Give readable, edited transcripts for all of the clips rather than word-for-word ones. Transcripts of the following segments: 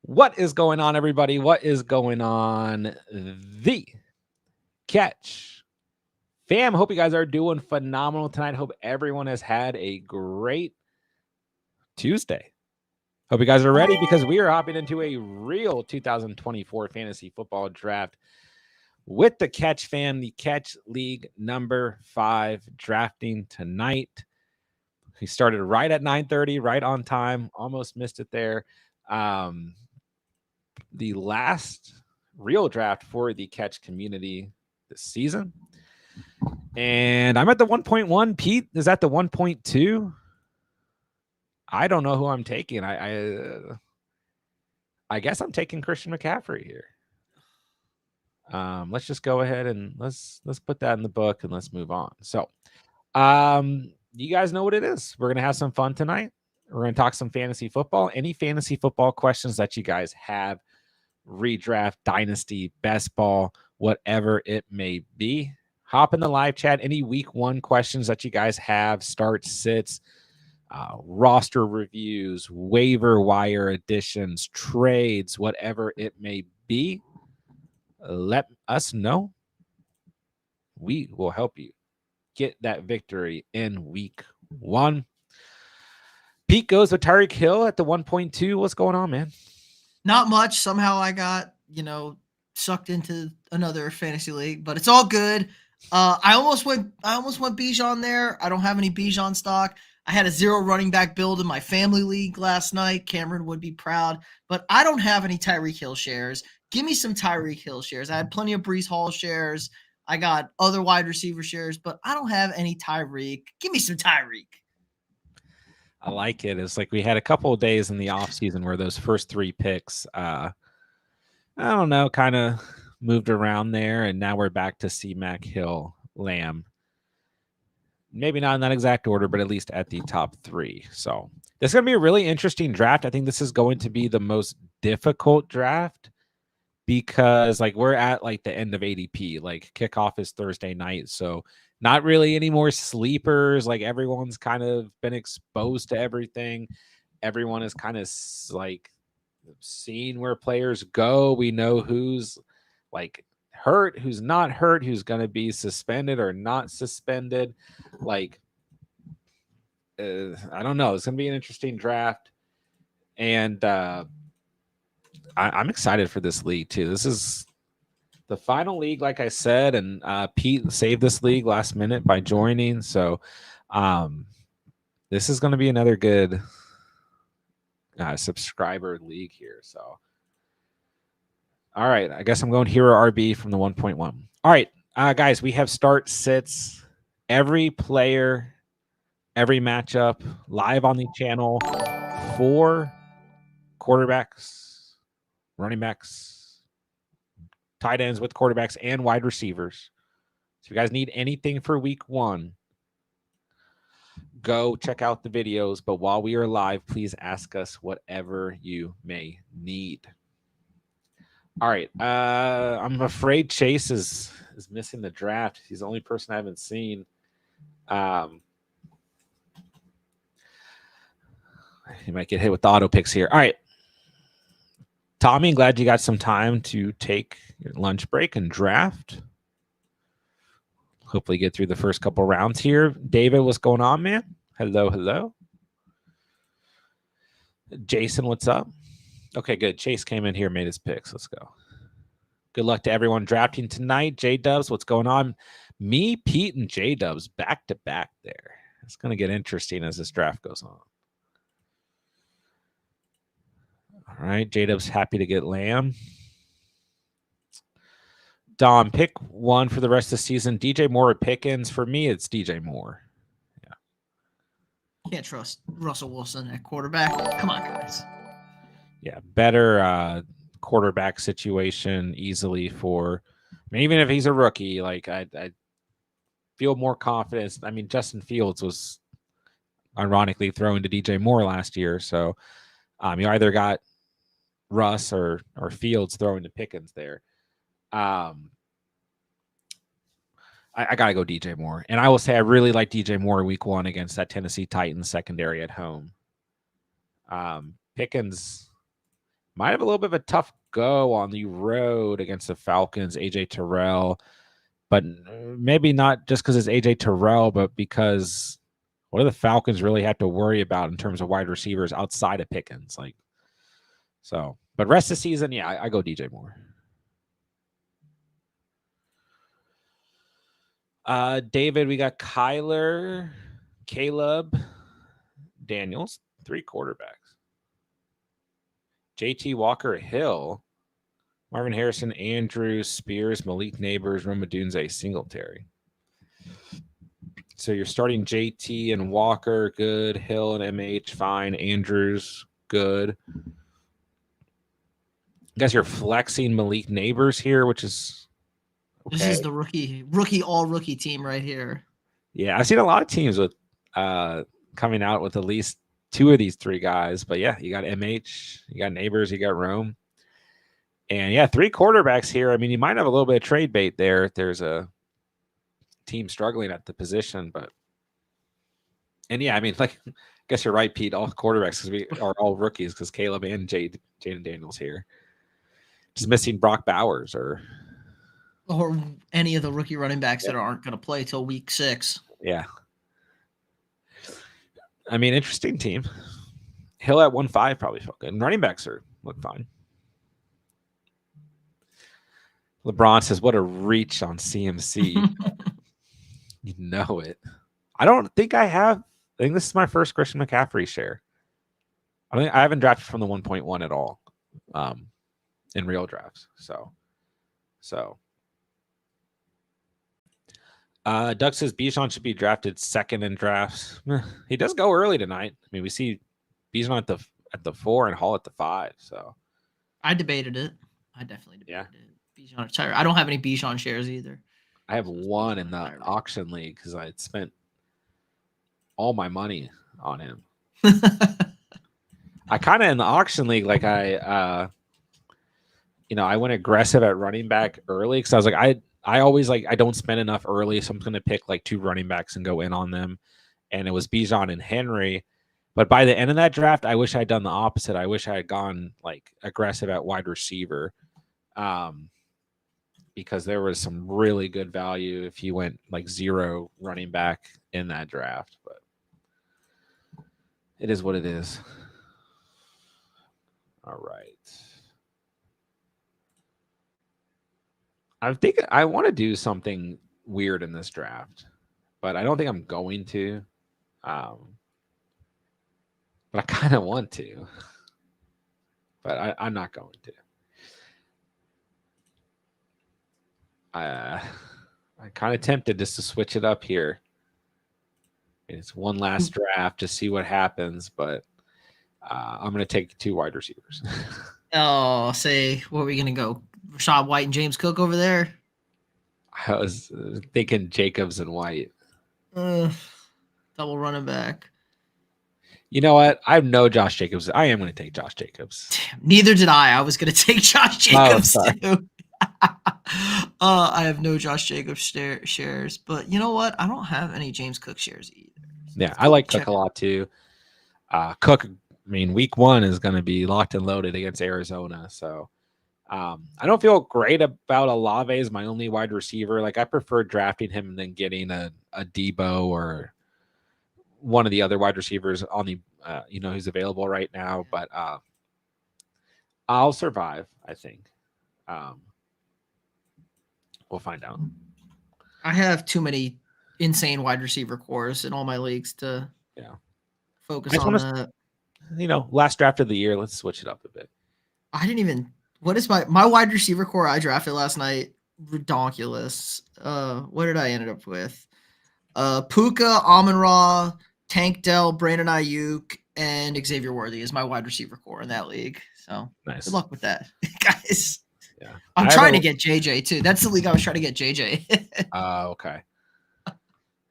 What is going on, everybody? What is going on? The Catch fam. Hope you guys are doing phenomenal tonight. Hope everyone has had a great Tuesday. Hope you guys are ready because we are hopping into a real 2024 fantasy football draft with the Catch fam, the Catch League number 5 drafting tonight. We started right at 9:30, right on time. Almost missed it there. The last real draft for the Catch community this season. And I'm at the 1.1. Pete is at the 1.2. I don't know who I'm taking. I guess I'm taking Christian McCaffrey here. Let's just go ahead and let's put that in the book and let's move on. So, you guys know what it is. We're gonna have some fun tonight. We're gonna talk some fantasy football. Any fantasy football questions that you guys have, redraft, dynasty, best ball, whatever it may be, hop in the live chat. Any week 1 questions that you guys have, start, sits, roster reviews, waiver wire additions, trades, whatever it may be, let us know. We will help you get that victory in week 1. Pete goes with Tyreek Hill at the 1.2. What's going on, man? Not much. Somehow I got, sucked into another fantasy league, but it's all good. I almost went Bijan there. I don't have any Bijan stock. I had a 0 running back build in my family league last night. Cameron would be proud, but I don't have any Tyreek Hill shares. Give me some Tyreek Hill shares. I had plenty of Breece Hall shares. I got other wide receiver shares, but I don't have any Tyreek. Give me some Tyreek. I like it. It's like we had a couple of days in the offseason where those first 3 picks, I don't know, kind of moved around there, and now we're back to C-Mac, Hill, Lamb. Maybe not in that exact order, but at least at the top 3. So this is going to be a really interesting draft. I think this is going to be the most difficult draft because we're at the end of ADP. Kickoff is Thursday night. So not really any more sleepers. Everyone's kind of been exposed to everything. Everyone is kind of seeing where players go. We know who's hurt, who's not hurt, who's going to be suspended or not suspended. I don't know. It's going to be an interesting draft. And I'm excited for this league too. This is the final league, like I said, and Pete saved this league last minute by joining. So this is going to be another good subscriber league here. So, all right, I guess I'm going Hero RB from the 1.1. All right, guys, we have start sits, every player, every matchup live on the channel for quarterbacks, running backs, tight ends with quarterbacks and wide receivers. So if you guys need anything for week 1, go check out the videos. But while we are live, please ask us whatever you may need. All right. I'm afraid Chase is missing the draft. He's the only person I haven't seen. He might get hit with the auto picks here. All right. Tommy, glad you got some time to take your lunch break and draft. Hopefully get through the first couple rounds here. David, what's going on, man? Hello, hello. Jason, what's up? Okay, good. Chase came in here, made his picks. Let's go. Good luck to everyone drafting tonight. J-Dubs, what's going on? Me, Pete, and J-Dubs back to back there. It's going to get interesting as this draft goes on. All right, J-Dubs happy to get Lamb. Dom, pick one for the rest of the season. DJ Moore or Pickens? For me, it's DJ Moore. Yeah. Can't trust Russell Wilson at quarterback. Come on, guys. Yeah, better quarterback situation easily for. I mean, even if he's a rookie, I feel more confidence. I mean, Justin Fields was ironically thrown to DJ Moore last year, so you either got Russ or Fields throwing to Pickens there. I got to go DJ Moore. And I will say I really like DJ Moore week 1 against that Tennessee Titans secondary at home. Pickens Might have a little bit of a tough go on the road against the Falcons, AJ Terrell, but maybe not just because it's AJ Terrell, but because what do the Falcons really have to worry about in terms of wide receivers outside of Pickens? Like, so, but rest of the season, yeah, I go DJ Moore. David, we got Kyler, Caleb, Daniels, 3 quarterbacks. JT Walker, Hill, Marvin Harrison, Andrews, Spears, Malik Neighbors, Romadunze, Singletary. So you're starting JT and Walker, good. Hill and MH, fine. Andrews, good. I guess you're flexing Malik Neighbors here, which is okay. This is the all rookie team right here. Yeah, I've seen a lot of teams with coming out with at least 2 of these 3 guys. But yeah, you got MH, you got Neighbors, you got Rome. And yeah, 3 quarterbacks here. I mean, you might have a little bit of trade bait there if there's a team struggling at the position. But and yeah, I mean, like, I guess you're right, Pete. All quarterbacks because we are all rookies because Caleb and Jaden Daniels here. Just missing Brock Bowers or any of the rookie running backs that aren't going to play till week 6. Yeah. I mean, interesting team. Hill at 1.5 probably felt good. And running backs look fine. LeBron says, what a reach on CMC. You know it. I don't think I have. I think this is my first Christian McCaffrey share. I haven't drafted from the 1.1 at all in real drafts. So. Doug says Bijan should be drafted 2nd in drafts. He does go early tonight. I mean, we see Bijan at the 4 and Hall at the 5. So I debated it. I definitely debated it. Bijan, I don't have any Bijan shares either. I have one in the auction league because I had spent all my money on him. I kind of in the auction league, like I went aggressive at running back early because I was like, I always like I don't spend enough early, so I'm going to pick like 2 running backs and go in on them. And it was Bijan and Henry. But by the end of that draft, I wish I had done the opposite. I wish I had gone like aggressive at wide receiver, because there was some really good value if you went like 0 running back in that draft. But it is what it is. All right. I'm thinking I want to do something weird in this draft, but I don't think I'm going to. But I kind of want to, but I'm not going to. I'm kind of tempted just to switch it up here. It's one last draft to see what happens, but I'm going to take 2 wide receivers. Oh, say, where are we going to go? Rashad White and James Cook over there? I was thinking Jacobs and White. Double running back. You know what? I have no Josh Jacobs. I am going to take Josh Jacobs. Damn, neither did I. I was going to take Josh Jacobs too. I have no Josh Jacobs shares, but you know what? I don't have any James Cook shares either. Yeah, I like Cook a lot too. Cook, I mean, week 1 is going to be locked and loaded against Arizona, so I don't feel great about Olave as my only wide receiver. Like, I prefer drafting him and then getting a Debo or one of the other wide receivers on the who's available right now. But I'll survive, I think. We'll find out. I have too many insane wide receiver cores in all my leagues to focus on that. Last draft of the year, let's switch it up a bit. I didn't even. What is my wide receiver core I drafted last night? Redonkulous. What did I end up with? Puka, Amon-Ra, Tank Dell, Brandon Ayuk, and Xavier Worthy is my wide receiver core in that league. So nice. Good luck with that, guys. Yeah, I'm trying to get JJ too. That's the league I was trying to get JJ. Okay.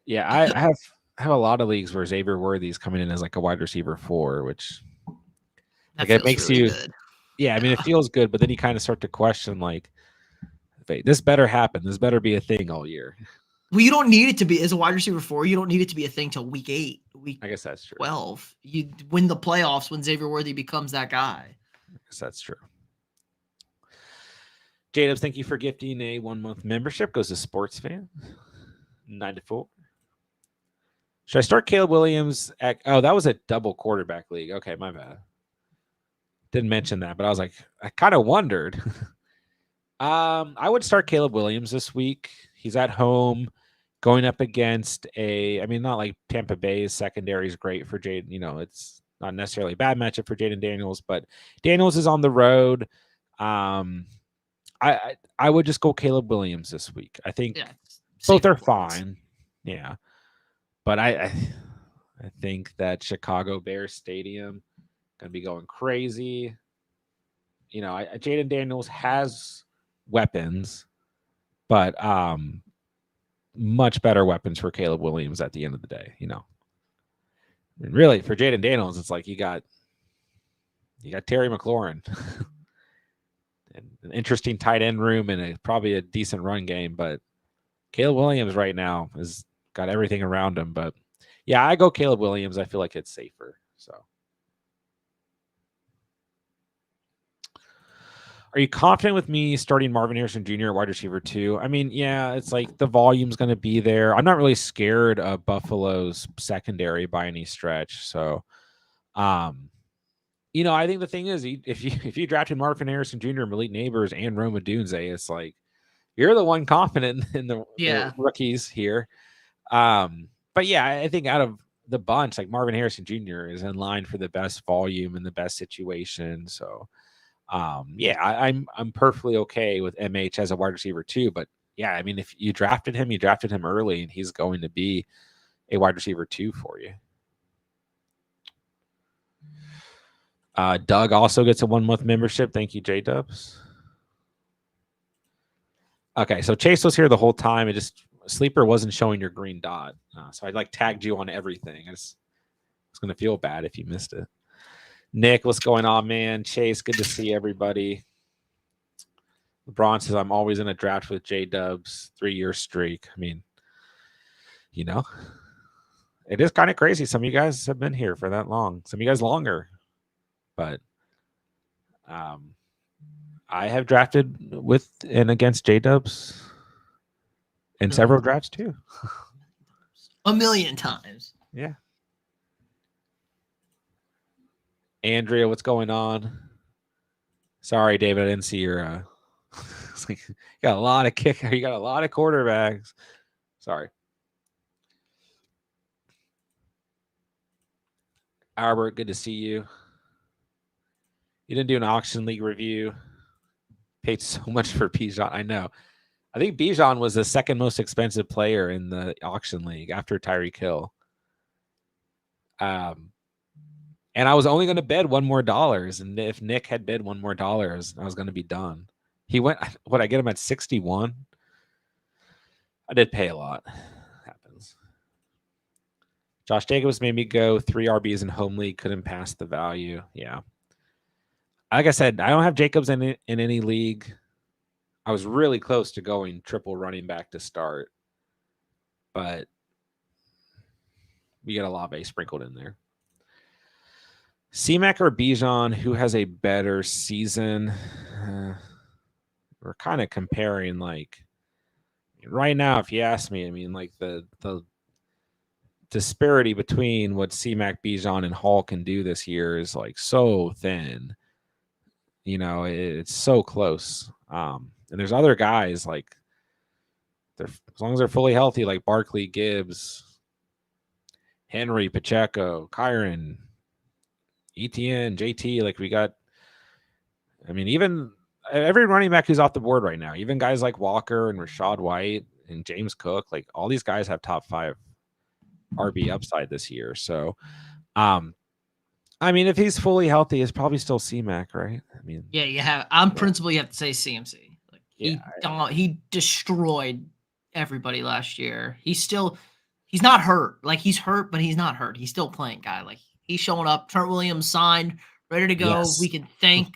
Yeah, I have a lot of leagues where Xavier Worthy is coming in as like a wide receiver 4, which it makes really you good. Yeah, I mean, it feels good, but then you kind of start to question, like, this better happen. This better be a thing all year. Well, you don't need it to be, as a wide receiver 4, you don't need it to be a thing till week 8, I guess that's true. 12. You win the playoffs when Xavier Worthy becomes that guy. guess that's true. Jadebs, thank you for gifting a 1 month membership. Goes to Sports Fan 94. Should I start Caleb Williams? That was a double quarterback league. Okay, my bad. Didn't mention that, but I was like, I kind of wondered. I would start Caleb Williams this week. He's at home, going up against not like Tampa Bay's secondary is great for Jaden. It's not necessarily a bad matchup for Jaden Daniels, but Daniels is on the road. I would just go Caleb Williams this week. I think both are fine. Yeah. But I think that Chicago Bears Stadium going to be going crazy. Jaden Daniels has weapons, but much better weapons for Caleb Williams at the end of the day. And really for Jaden Daniels, it's like you got Terry McLaurin, and an interesting tight end room and probably a decent run game. But Caleb Williams right now has got everything around him. But yeah, I go Caleb Williams. I feel like it's safer. So. Are you confident with me starting Marvin Harrison Jr. at wide receiver 2? I mean, yeah, it's like the volume's going to be there. I'm not really scared of Buffalo's secondary by any stretch. So, I think the thing is, if you drafted Marvin Harrison Jr., Malik Neighbors, and Roma Dunze, it's like you're the one confident in the rookies here. But yeah, I think out of the bunch, like Marvin Harrison Jr. is in line for the best volume and the best situation. So. I'm perfectly okay with MH as a wide receiver 2, but yeah, I mean, if you drafted him early, and he's going to be a wide receiver 2 for you. Doug also gets a 1-month membership. Thank you, J-Dubs. Okay, so Chase was here the whole time. It just Sleeper wasn't showing your green dot, so I tagged you on everything. It's going to feel bad if you missed it. Nick, what's going on, man? Chase, good to see everybody. LeBron says, I'm always in a draft with J-Dubs, 3-year streak. I mean, it is kind of crazy. Some of you guys have been here for that long. Some of you guys longer. But I have drafted with and against J-Dubs in several drafts too. A million times. Yeah. Andrea, what's going on? Sorry, David, I didn't see your you got a lot of kicker. You got a lot of quarterbacks. Sorry. Albert, good to see you. You didn't do an auction league review. Paid so much for Bijan. I know. I think Bijan was the second most expensive player in the auction league after Tyreek Hill. And I was only going to bid $1 more. And if Nick had bid $1 more, I was going to be done. He went, what, I get him at 61? I did pay a lot. Happens. Josh Jacobs made me go 3 RBs in home league. Couldn't pass the value. Yeah. Like I said, I don't have Jacobs in any league. I was really close to going triple running back to start. But we got Olave sprinkled in there. C-Mac or Bijan, who has a better season? We're kind of comparing, right now, if you ask me, I mean, the disparity between what C-Mac, Bijan, and Hall can do this year is so thin. It's so close. And there's other guys as long as they're fully healthy, like Barkley, Gibbs, Henry, Pacheco, Kyron, ETN, JT, we got, even every running back who's off the board right now, even guys like Walker and Rashad White and James Cook, all these guys have top 5 RB upside this year. So, if he's fully healthy, it's probably still C-Mac, right? Yeah, you have. On principle, you have to say CMC. He destroyed everybody last year. He's not hurt. He's hurt, but he's not hurt. He's still playing guy. He's showing up. Trent Williams signed, ready to go. Yes. We can thank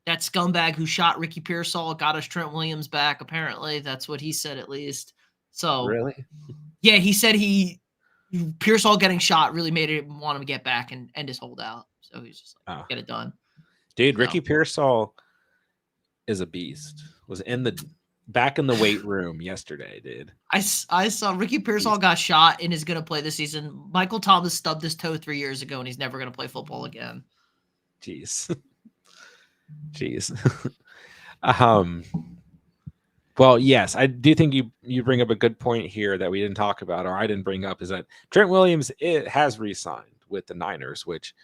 that scumbag who shot Ricky Pearsall, got us Trent Williams back. Apparently, that's what he said at least. So really, yeah, he said Pearsall getting shot really made him want him to get back and end his holdout. So he's just get it done. Dude, No. Ricky Pearsall is a beast. Was in the back in the weight room yesterday, dude. I saw Ricky Pearsall got shot and is going to play this season. Michael Thomas stubbed his toe 3 years ago and he's never going to play football again. Jeez. Jeez. um well, yes, I do think you bring up a good point here that we didn't talk about, or I didn't bring up, is that Trent Williams has re-signed with the Niners, which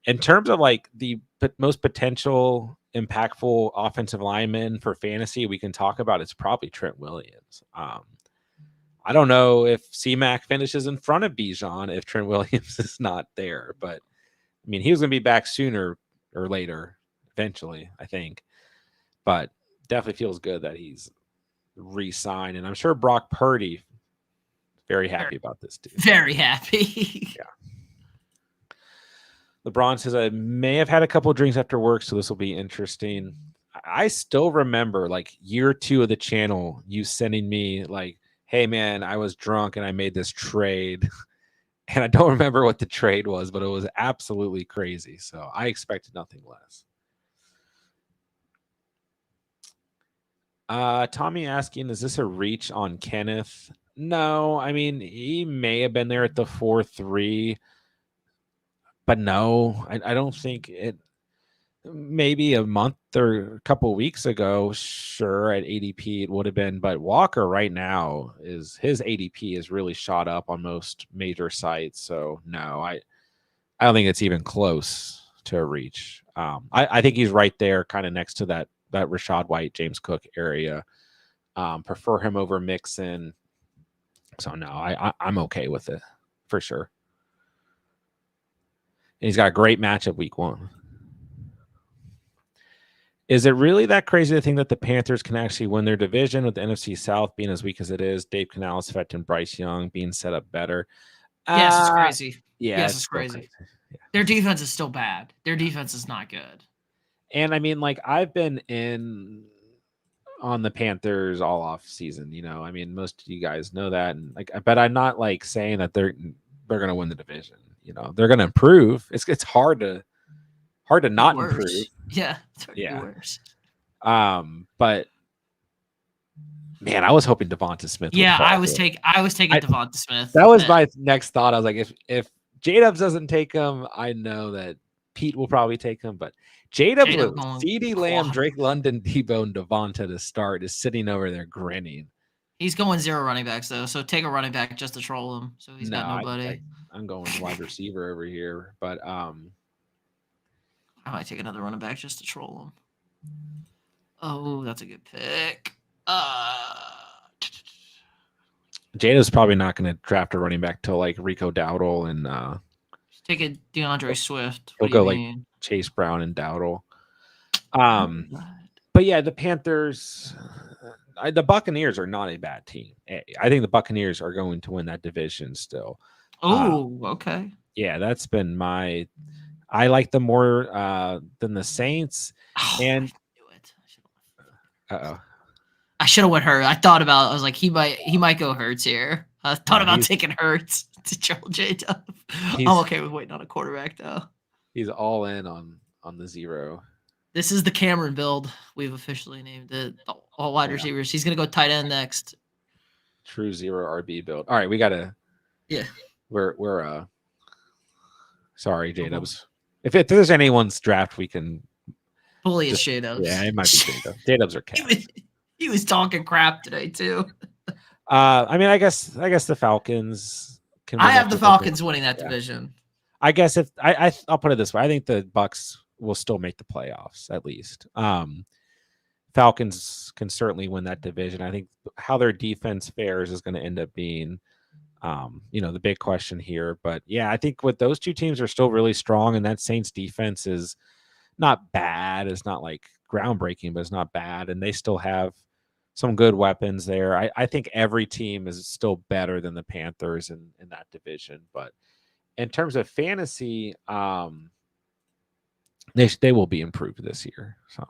in terms of like the most potential impactful offensive lineman for fantasy we can talk about, it's probably Trent Williams. I don't know if C-Mac finishes in front of Bijan if Trent Williams is not there, but I mean, he was going to be back sooner or later, eventually, I think. But definitely feels good that he's re-signed, and I'm sure Brock Purdy very happy about this too. Very happy. Yeah. LeBron says, I may have had a couple of drinks after work, so this will be interesting. I still remember like year 2 of the channel, you sending me like, hey man, I was drunk and I made this trade. And I don't remember what the trade was, but it was absolutely crazy. So I expected nothing less. Tommy asking, is this a reach on Kenneth? No, I mean, he may have been there at the 4-3, but no, I don't think it. Maybe a month or a couple of weeks ago, sure, at ADP it would have been, but Walker right now is his ADP is really shot up on most major sites. So no, I don't think it's even close to a reach. I think he's right there, kind of next to that Rashad White, James Cook area. Prefer him over Mixon. So no, I'm okay with it for sure. And he's got a great matchup week 1. Is it really that crazy to think that the Panthers can actually win their division with the NFC South being as weak as it is? Dave Canales affecting Bryce Young being set up better. Yes, it's crazy. Yeah, yes, it's crazy. Yeah. Their defense is still bad. Their defense is not good. And I mean, like, I've been in on the Panthers all off season. You know, I mean, most of you guys know that, and like, but I'm not like saying that they're going to win the division. You know, they're going to improve. It's hard to not improve. Yeah, it's hard to do worse. But man, I was hoping Devonta Smith. Yeah, I was taking Devonta Smith. That was my next thought. I was like, if J-Dubs doesn't take him, I know that Pete will probably take him. But J-Dubs with CeeDee Lamb, Drake London, Debo, and Devonta to start is sitting over there grinning. He's going 0 running backs though, so take a running back just to troll him. So he's got nobody. I'm going wide receiver over here, but I might take another running back just to troll him. Oh, that's a good pick. Jada's probably not going to draft a running back till like Rico Dowdle and take a DeAndre Swift. He'll go like Chase Brown and Dowdle. But yeah, the Panthers, the Buccaneers are not a bad team. I think the Buccaneers are going to win that division still. Oh, okay. Yeah, that's been my. I like them more than the Saints. And I should have went Hurts. I thought about. I was like, he might go Hurts here. I thought about taking Hurts to troll J-Dub. I'm okay with waiting on a quarterback though. He's all in on the 0. This is the Cameron build. We've officially named it. All wide receivers. He's gonna go tight end next. True 0 RB build. All right, we gotta. Yeah. We're sorry, J-Dubs. If there's anyone's draft, we can. Fully it's J-Dubs. Yeah, it might be J-Dubs. J-Dubs are cats. He was talking crap today too. I mean, I guess the Falcons can. I have the Falcons winning that division. I guess if I'll put it this way, I think the Bucks will still make the playoffs at least. Falcons can certainly win that division. I think how their defense fares is going to end up being, the big question here. But yeah, I think with those two teams are still really strong, and that Saints defense is not bad. It's not like groundbreaking, but it's not bad, and they still have some good weapons there. I think every team is still better than the Panthers in that division. But in terms of fantasy, they will be improved this year. So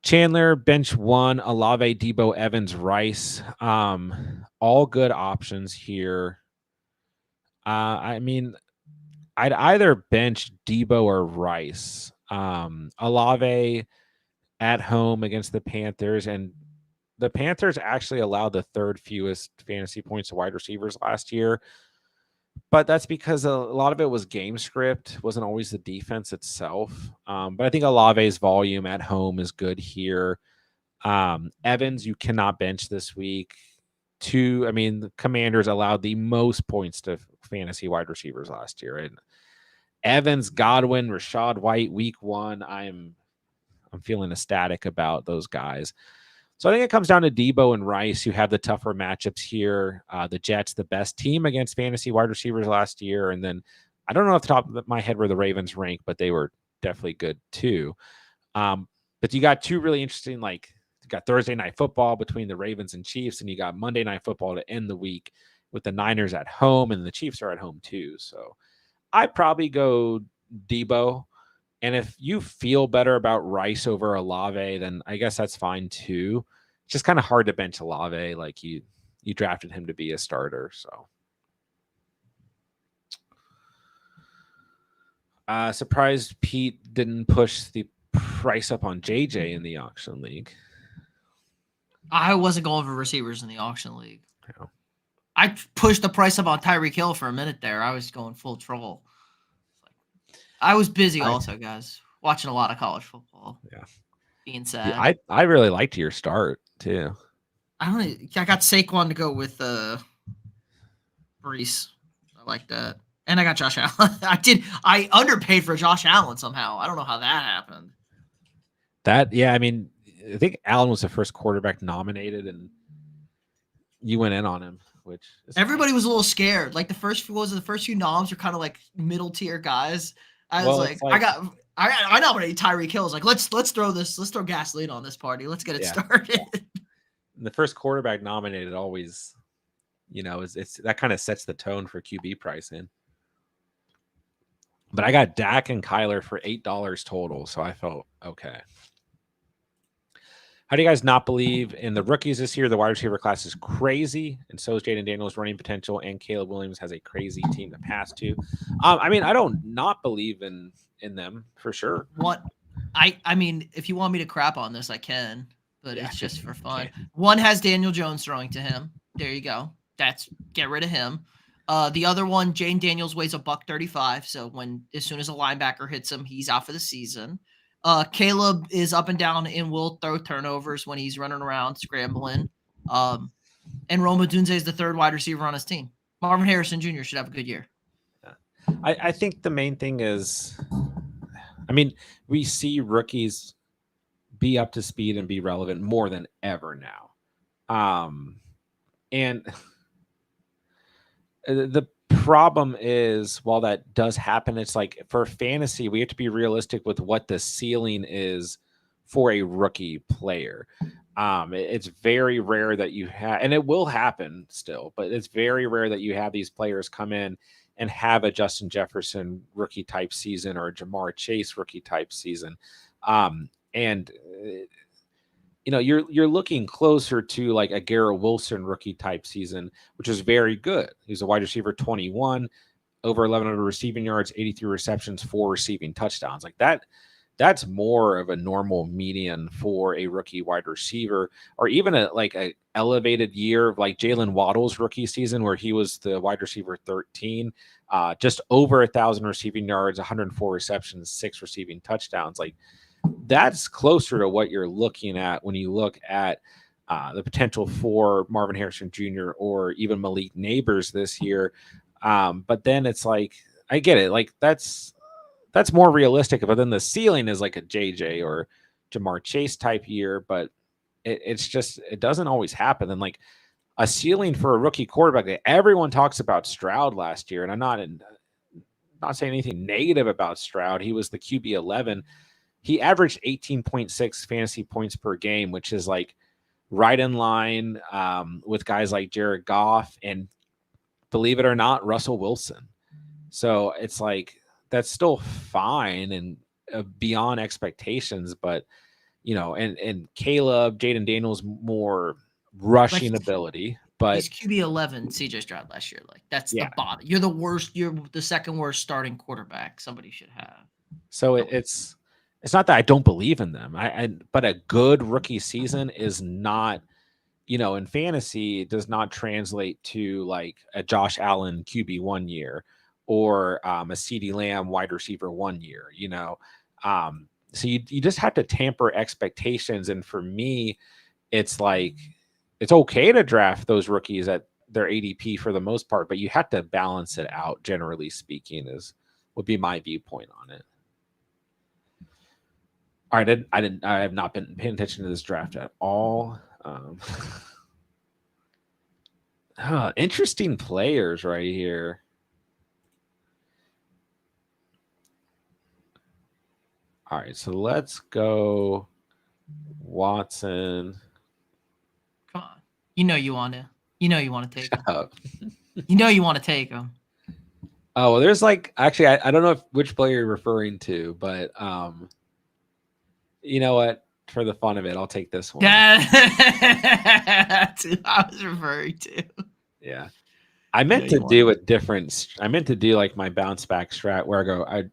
Chandler, bench 1, Olave, Debo, Evans, Rice. All good options here. I mean, I'd either bench Debo or Rice. Olave at home against the Panthers, and the Panthers actually allowed the third fewest fantasy points to wide receivers last year. But that's because a lot of it was game script, wasn't always the defense itself. But I think Olave's volume at home is good here. Evans, you cannot bench this week. The Commanders allowed the most points to fantasy wide receivers last year. And Evans, Godwin, Rashad White, week 1, I'm feeling ecstatic about those guys. So I think it comes down to Debo and Rice, who have the tougher matchups here. The Jets, the best team against fantasy wide receivers last year. And then I don't know off the top of my head where the Ravens rank, but they were definitely good too. But you got two really interesting, like you got Thursday night football between the Ravens and Chiefs, and you got Monday night football to end the week with the Niners at home, and the Chiefs are at home too. So I'd probably go Debo. And if you feel better about Rice over Olave, then I guess that's fine too. It's just kind of hard to bench Olave. Like you drafted him to be a starter. So surprised Pete didn't push the price up on JJ in the auction league. I wasn't going for receivers in the auction league. Yeah. I pushed the price up on Tyreek Hill for a minute there. I was going full troll. I was busy also, guys, watching a lot of college football. Yeah. Being sad. Yeah, I really liked your start too. I got Saquon to go with Brees. I like that. And I got Josh Allen. I underpaid for Josh Allen somehow. I don't know how that happened. I think Allen was the first quarterback nominated, and you went in on him, which everybody was a little scared. Like the first few noms are kind of like middle tier guys. I nominated Tyreek Hill. I was like, let's throw gasoline on this party. Let's get it started. The first quarterback nominated always, it's that kind of sets the tone for QB pricing. But I got Dak and Kyler for $8 total, so I felt okay. How do you guys not believe in the rookies this year? The wide receiver class is crazy, and so is Jaden Daniels' running potential, and Caleb Williams has a crazy team to pass to. I don't not believe in them for sure. What? If you want me to crap on this, I can, but it's just for fun. One has Daniel Jones throwing to him. There you go. Get rid of him. The other one, Jane Daniels weighs $135, so as soon as a linebacker hits him, he's out for the season. Caleb is up and down and will throw turnovers when he's running around scrambling. And Rome Odunze is the third wide receiver on his team. Marvin Harrison Jr. should have a good year. I think the main thing is, we see rookies be up to speed and be relevant more than ever now. And the problem is, while that does happen, it's like for fantasy, we have to be realistic with what the ceiling is for a rookie player. It's very rare that you have, and it will happen still, but it's very rare that you have these players come in and have a Justin Jefferson rookie type season or a Jamar Chase rookie type season. You're looking closer to like a Garrett Wilson rookie type season, which is very good. He's a wide receiver 21, over 1,100 receiving yards, 83 receptions, 4 receiving touchdowns. Like that, that's more of a normal median for a rookie wide receiver, or even a elevated year like Jalen Waddle's rookie season, where he was the wide receiver 13, just over 1,000 receiving yards, 104 receptions, 6 receiving touchdowns. Like that's closer to what you're looking at when you look at the potential for Marvin Harrison Jr. or even Malik Neighbors this year. But then it's like, I get it. Like that's more realistic, but then the ceiling is like a JJ or Jamar Chase type year, but it doesn't always happen. And like a ceiling for a rookie quarterback, everyone talks about Stroud last year, and I'm not saying anything negative about Stroud. He was the QB 11. He averaged 18.6 fantasy points per game, which is like right in line with guys like Jared Goff and, believe it or not, Russell Wilson. So it's like, that's still fine and beyond expectations, but and Caleb, Jaden Daniels, more rushing ability, but he's QB 11 CJ Stroud last year. Like that's the bottom. You're the worst. You're the second worst starting quarterback somebody should have. So it's it's not that I don't believe in them. But a good rookie season is not, in fantasy, it does not translate to like a Josh Allen QB 1 year or a CeeDee Lamb wide receiver 1 year. So you just have to temper expectations. And for me, it's like it's okay to draft those rookies at their ADP for the most part, but you have to balance it out. Generally speaking, would be my viewpoint on it. All right, I have not been paying attention to this draft at all. Interesting players right here. All right, so let's go Watson. Come on. You want to. You want to take him. Oh, You want to take him. well, there's like actually I don't know which player you're referring to, but you know what? For the fun of it, I'll take this one. That's who I was referring to. Yeah. I meant to do a different. I meant to do like my bounce back strat where I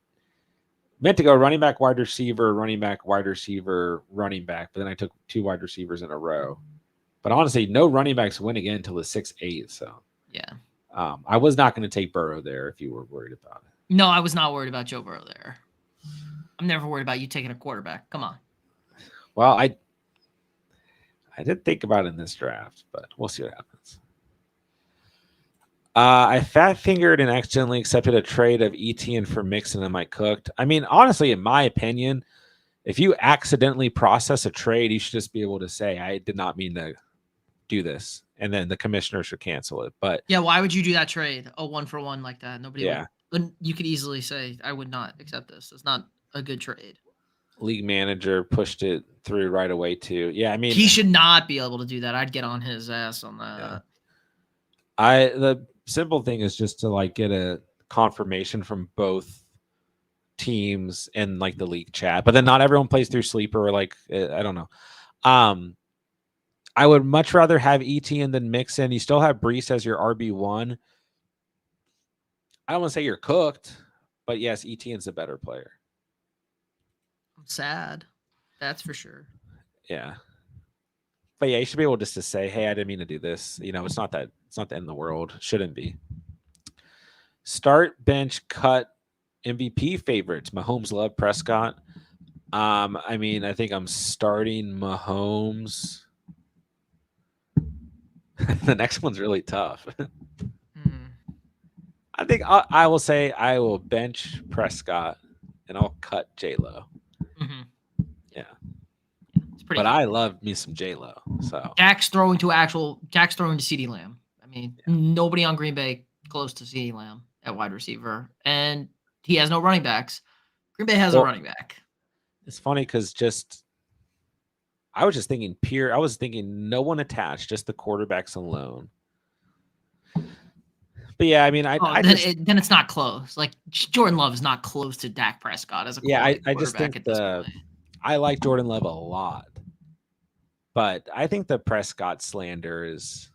meant to go running back, wide receiver, running back, wide receiver, running back, but then I took 2 wide receivers in a row. But honestly, no running backs win again until the 6-8. So yeah, I was not going to take Burrow there if you were worried about it. No, I was not worried about Joe Burrow there. I'm never worried about you taking a quarterback. Come on. Well, I did think about it in this draft, but we'll see what happens. I fat fingered and accidentally accepted a trade of Etienne for Mixon and Mike Cooked. I mean, honestly, in my opinion, if you accidentally process a trade, you should just be able to say, I did not mean to do this. And then the commissioner should cancel it. But yeah, why would you do that trade? A 1-for-1 like that? Nobody yeah. would. You could easily say, I would not accept this. It's not a good trade. League manager pushed it through right away too. Yeah, I mean, he should not be able to do that. I'd get on his ass on that. Yeah. The simple thing is just to like get a confirmation from both teams and like the league chat, but then not everyone plays through Sleeper or like I don't know. I would much rather have Etienne than Mixon. You still have Brees as your RB1. I don't want to say you're cooked, but yes, Etienne's a better player. I'm sad. That's for sure. Yeah. But yeah, you should be able just to say, hey, I didn't mean to do this. It's not the end of the world. Shouldn't be. Start, bench, cut, MVP favorites. Mahomes, Love, Prescott. I mean, I think I'm starting Mahomes. The next one's really tough. I think I will say I will bench Prescott and I'll cut J-Lo. Mm-hmm. Yeah. But good. I love me some J-Lo. So Dak's throwing to CeeDee Lamb. I mean, nobody on Green Bay close to CeeDee Lamb at wide receiver. And he has no running backs. Green Bay has a running back. It's funny because I was just thinking I was thinking no one attached, just the quarterbacks alone. But yeah, I mean, then it's not close. Like Jordan Love is not close to Dak Prescott as a quarterback. I just think I like Jordan Love a lot, but I think the Prescott slander is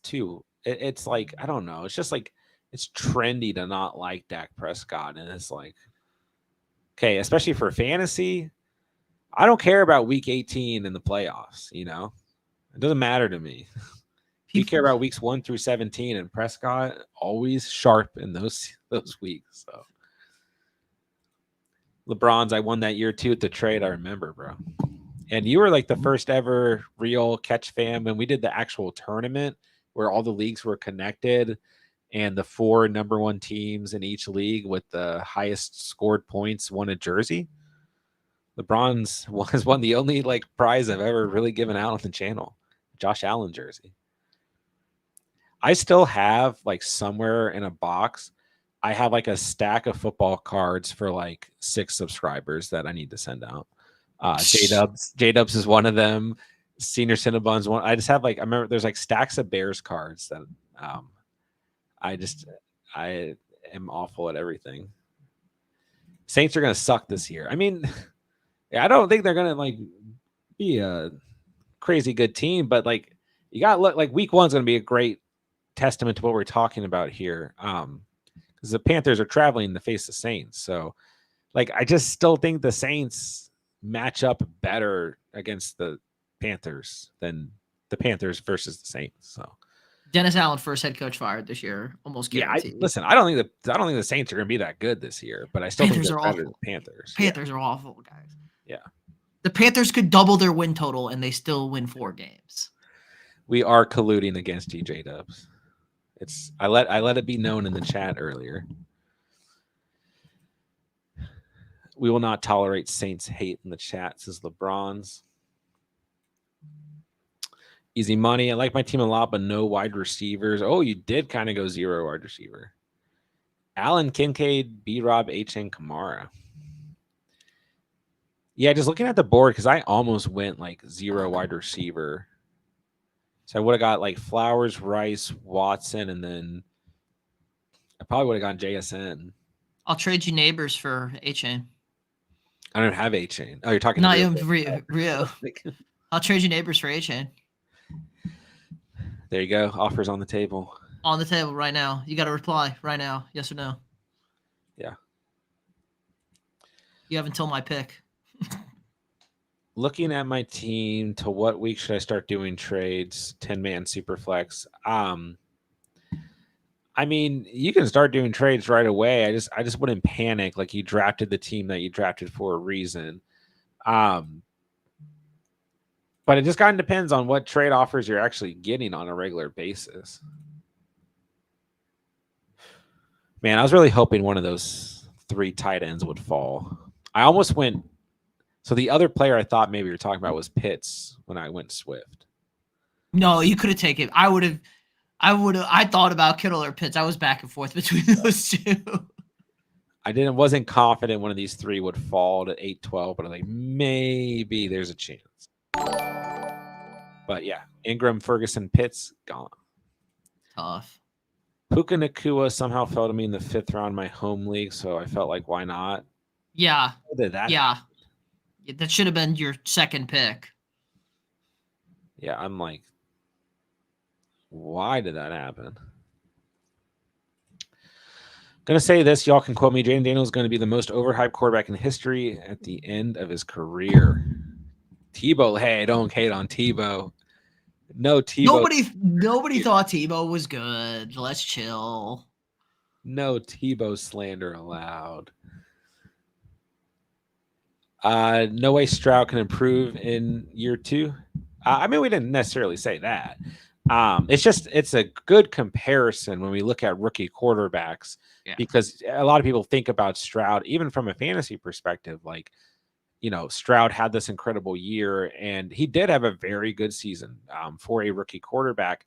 too. It's like I don't know. It's just like it's trendy to not like Dak Prescott, and it's like okay, especially for fantasy. I don't care about week 18 in the playoffs. It doesn't matter to me. We care about weeks 1 through 17, and Prescott always sharp in those weeks. So LeBron's, I won that year too at the trade. I remember, bro. And you were like the first ever real catch fan when we did the actual tournament where all the leagues were connected, and the 4 number 1 teams in each league with the highest scored points won a jersey. LeBron's was the only like prize I've ever really given out on the channel. Josh Allen jersey. I still have like somewhere in a box, I have like a stack of football cards for like 6 subscribers that I need to send out. J-Dubs is one of them. Senior Cinnabon's one. I just have like, I remember there's like stacks of Bears cards that I am awful at everything. Saints are going to suck this year. I mean, I don't think they're going to like be a crazy good team, but like you got to look like week 1's going to be a great testament to what we're talking about here. Because the Panthers are traveling to face the Saints. So like I just still think the Saints match up better against the Panthers than the Panthers versus the Saints. So Dennis Allen, first head coach fired this year, almost yeah, guaranteed. I don't think the Saints are going to be that good this year, but I still think Panthers they're are better than awful. the Panthers. Panthers are awful, guys. Yeah. The Panthers could double their win total and they still win 4 games. We are colluding against GJ Dubs. I let it be known in the chat earlier. We will not tolerate Saints hate in the chat, says LeBron's. Easy money. I like my team a lot, but no wide receivers. Oh, you did kind of go 0 wide receiver. Allen, Kincaid, B-Rob, H.N. Kamara. Yeah, just looking at the board, because I almost went like 0 wide receiver. So I would have got like Flowers, Rice, Watson, and then I probably would have gone JSN. I'll trade you Neighbors for A-Chain. I don't have A-Chain. Oh, you're talking Not to Rio. I'll trade you Neighbors for A-Chain. There you go. Offers on the table. On the table right now. You got to reply right now. Yes or no? Yeah. You have until my pick. Looking at my team, to what week should I start doing trades? 10-man Superflex. I mean, you can start doing trades right away. I just wouldn't panic. Like, you drafted the team that you drafted for a reason. But it just kind of depends on what trade offers you're actually getting on a regular basis. Man, I was really hoping one of those 3 tight ends would fall. I almost went. So the other player I thought maybe you were talking about was Pitts when I went Swift. No, you could have taken. I thought about Kittle or Pitts. I was back and forth between those two. I wasn't confident one of these 3 would fall to 8-12, but I'm like, maybe there's a chance. But yeah, Ingram, Ferguson, Pitts, gone. Tough. Puka Nakua somehow fell to me in the 5th round of my home league, so I felt like, why not? Yeah. How did that happen? That should have been your second pick. Yeah, I'm like, why did that happen? Gonna say this, y'all can quote me. Jaden Daniels is going to be the most overhyped quarterback in history at the end of his career. Tebow, hey, don't hate on Tebow. No, Tebow. Nobody thought Tebow was good. Let's chill. No Tebow slander allowed. No way Stroud can improve in year 2. I mean, we didn't necessarily say that. It's a good comparison when we look at rookie quarterbacks, because a lot of people think about Stroud, even from a fantasy perspective, like, you know, Stroud had this incredible year and he did have a very good season for a rookie quarterback.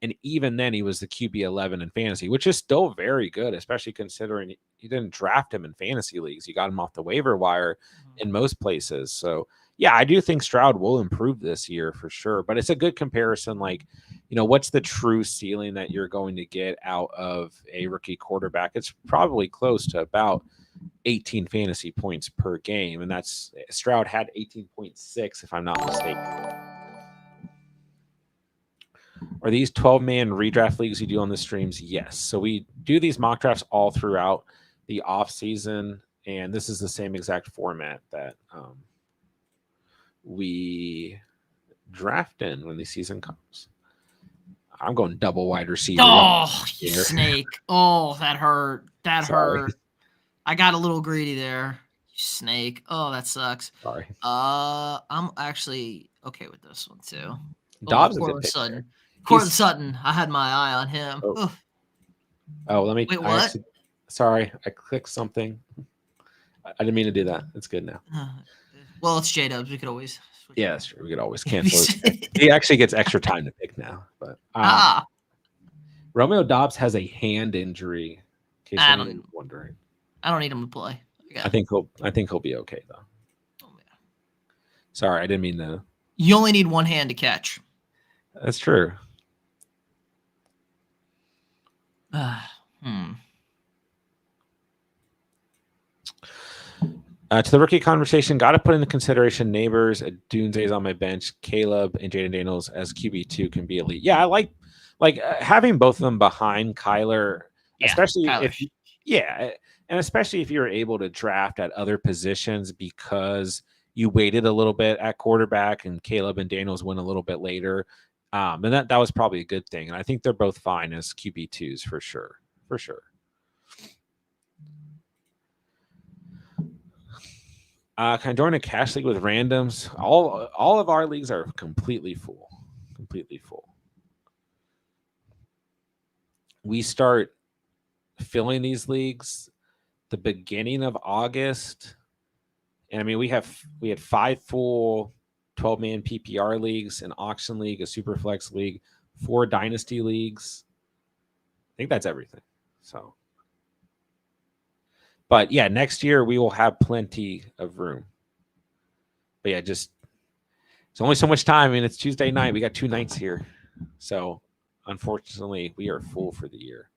And even then he was the QB 11 in fantasy, which is still very good, especially considering you didn't draft him in fantasy leagues. You got him off the waiver wire in most places. So yeah, I do think Stroud will improve this year for sure, but it's a good comparison. Like, you know, what's the true ceiling that you're going to get out of a rookie quarterback? It's probably close to about 18 fantasy points per game. And that's Stroud had 18.6, if I'm not mistaken. Are these 12-man redraft leagues you do on the streams? Yes. So we do these mock drafts all throughout the off season, and this is the same exact format that we draft in when the season comes. I'm going double wide receiver. Oh, you snake. Oh, that hurt. Hurt. I got a little greedy there. You snake. Oh, that sucks. Sorry. I'm actually okay with this one too. Dobbs is a good pick. Cortland Sutton. I had my eye on him. Oh, let me. Wait, what? Sorry, I clicked something. I didn't mean to do that. It's good now. Well, it's J-Dubs. We could always. Yeah, that's true. We could always cancel it. He actually gets extra time to pick now. But Romeo Dobbs has a hand injury. In case anyone's wondering. I don't need him to play. I think he'll be okay though. Oh, yeah. Sorry, I didn't mean to. You only need one hand to catch. That's true. To the rookie conversation, got to put into consideration Neighbors, Dunze's on my bench, Caleb and Jaden Daniels as QB2 can be elite. Yeah, I like having both of them behind Kyler, especially Kyler. and especially if you're able to draft at other positions because you waited a little bit at quarterback and Caleb and Daniels went a little bit later. And that was probably a good thing. And I think they're both fine as QB2s for sure. For sure. Can I join a cash league with randoms? All of our leagues are completely full. Completely full. We start filling these leagues the beginning of August. And I mean, we had 5 full 12-man PPR leagues, an auction league, a super flex league, 4 dynasty leagues. I think that's everything. So, but yeah, next year we will have plenty of room. But yeah, just it's only so much time. I mean, it's Tuesday night. We got 2 nights here. So, unfortunately, we are full for the year.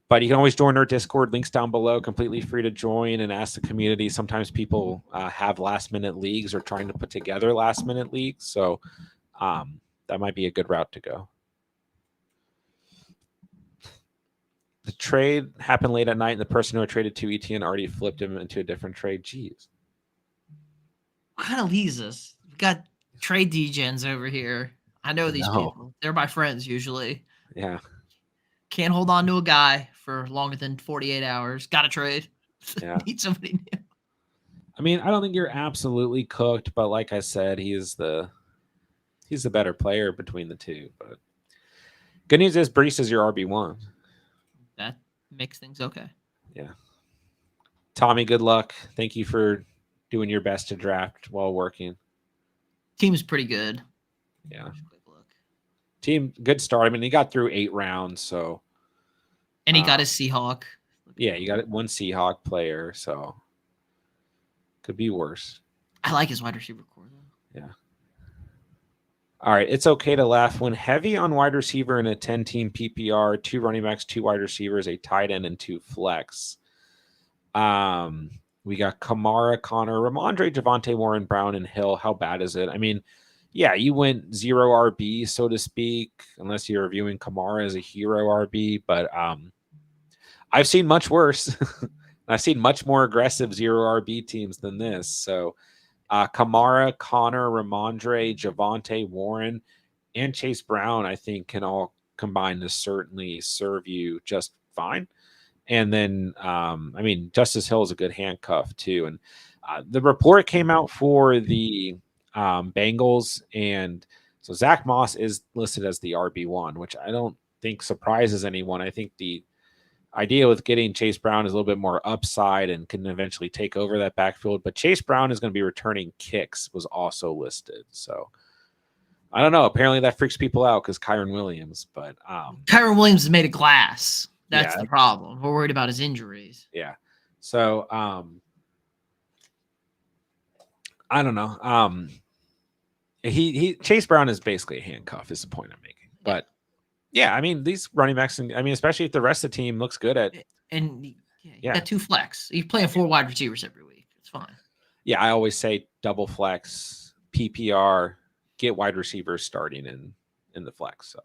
But you can always join our Discord. Links down below. Completely free to join and ask the community. Sometimes people have last-minute leagues or trying to put together last-minute leagues. So that might be a good route to go. The trade happened late at night, and the person who I traded to ETN already flipped him into a different trade. Jeez. What kind of leagues this? We got trade degens over here. I know these people. They're my friends usually. Yeah. Can't hold on to a guy for longer than 48 hours. Got to trade. Yeah. Need somebody new. I mean, I don't think you're absolutely cooked, but like I said, he's the better player between the two. But good news is Brees is your RB1. That makes things okay. Yeah. Tommy, good luck. Thank you for doing your best to draft while working. Team is pretty good. Yeah. Team, good start. I mean, he got through 8 rounds, so. And he got his Seahawk. Yeah, you got 1 Seahawk player, so could be worse. I like his wide receiver core, though. Yeah. All right, it's okay to laugh. When heavy on wide receiver in a 10-team PPR, 2 running backs, 2 wide receivers, a tight end, and 2 flex. We got Kamara, Connor, Ramondre, Javonte, Warren, Brown, and Hill. How bad is it? I mean, yeah, you went 0 RB, so to speak, unless you're viewing Kamara as a hero RB. But I've seen much worse. I've seen much more aggressive 0 RB teams than this. So Kamara, Connor, Ramondre, Javonte, Warren, and Chase Brown, I think, can all combine to certainly serve you just fine. And then, I mean, Justice Hill is a good handcuff too. And the report came out for the Bengals, and so Zach Moss is listed as the RB1, which I don't think surprises anyone. I think the idea with getting Chase Brown is a little bit more upside and can eventually take over that backfield. But Chase Brown is going to be returning kicks, was also listed. So I don't know. Apparently that freaks people out because Kyron Williams. But Kyron Williams is made of glass. That's the problem. We're worried about his injuries. Yeah. So I don't know. He Chase Brown is basically a handcuff, is the point I'm making. But yeah, I mean, these running backs, I mean, especially if the rest of the team looks good at. And you got 2 flex. You're playing 4 wide receivers every week. It's fine. Yeah, I always say double flex, PPR, get wide receivers starting in the flex. So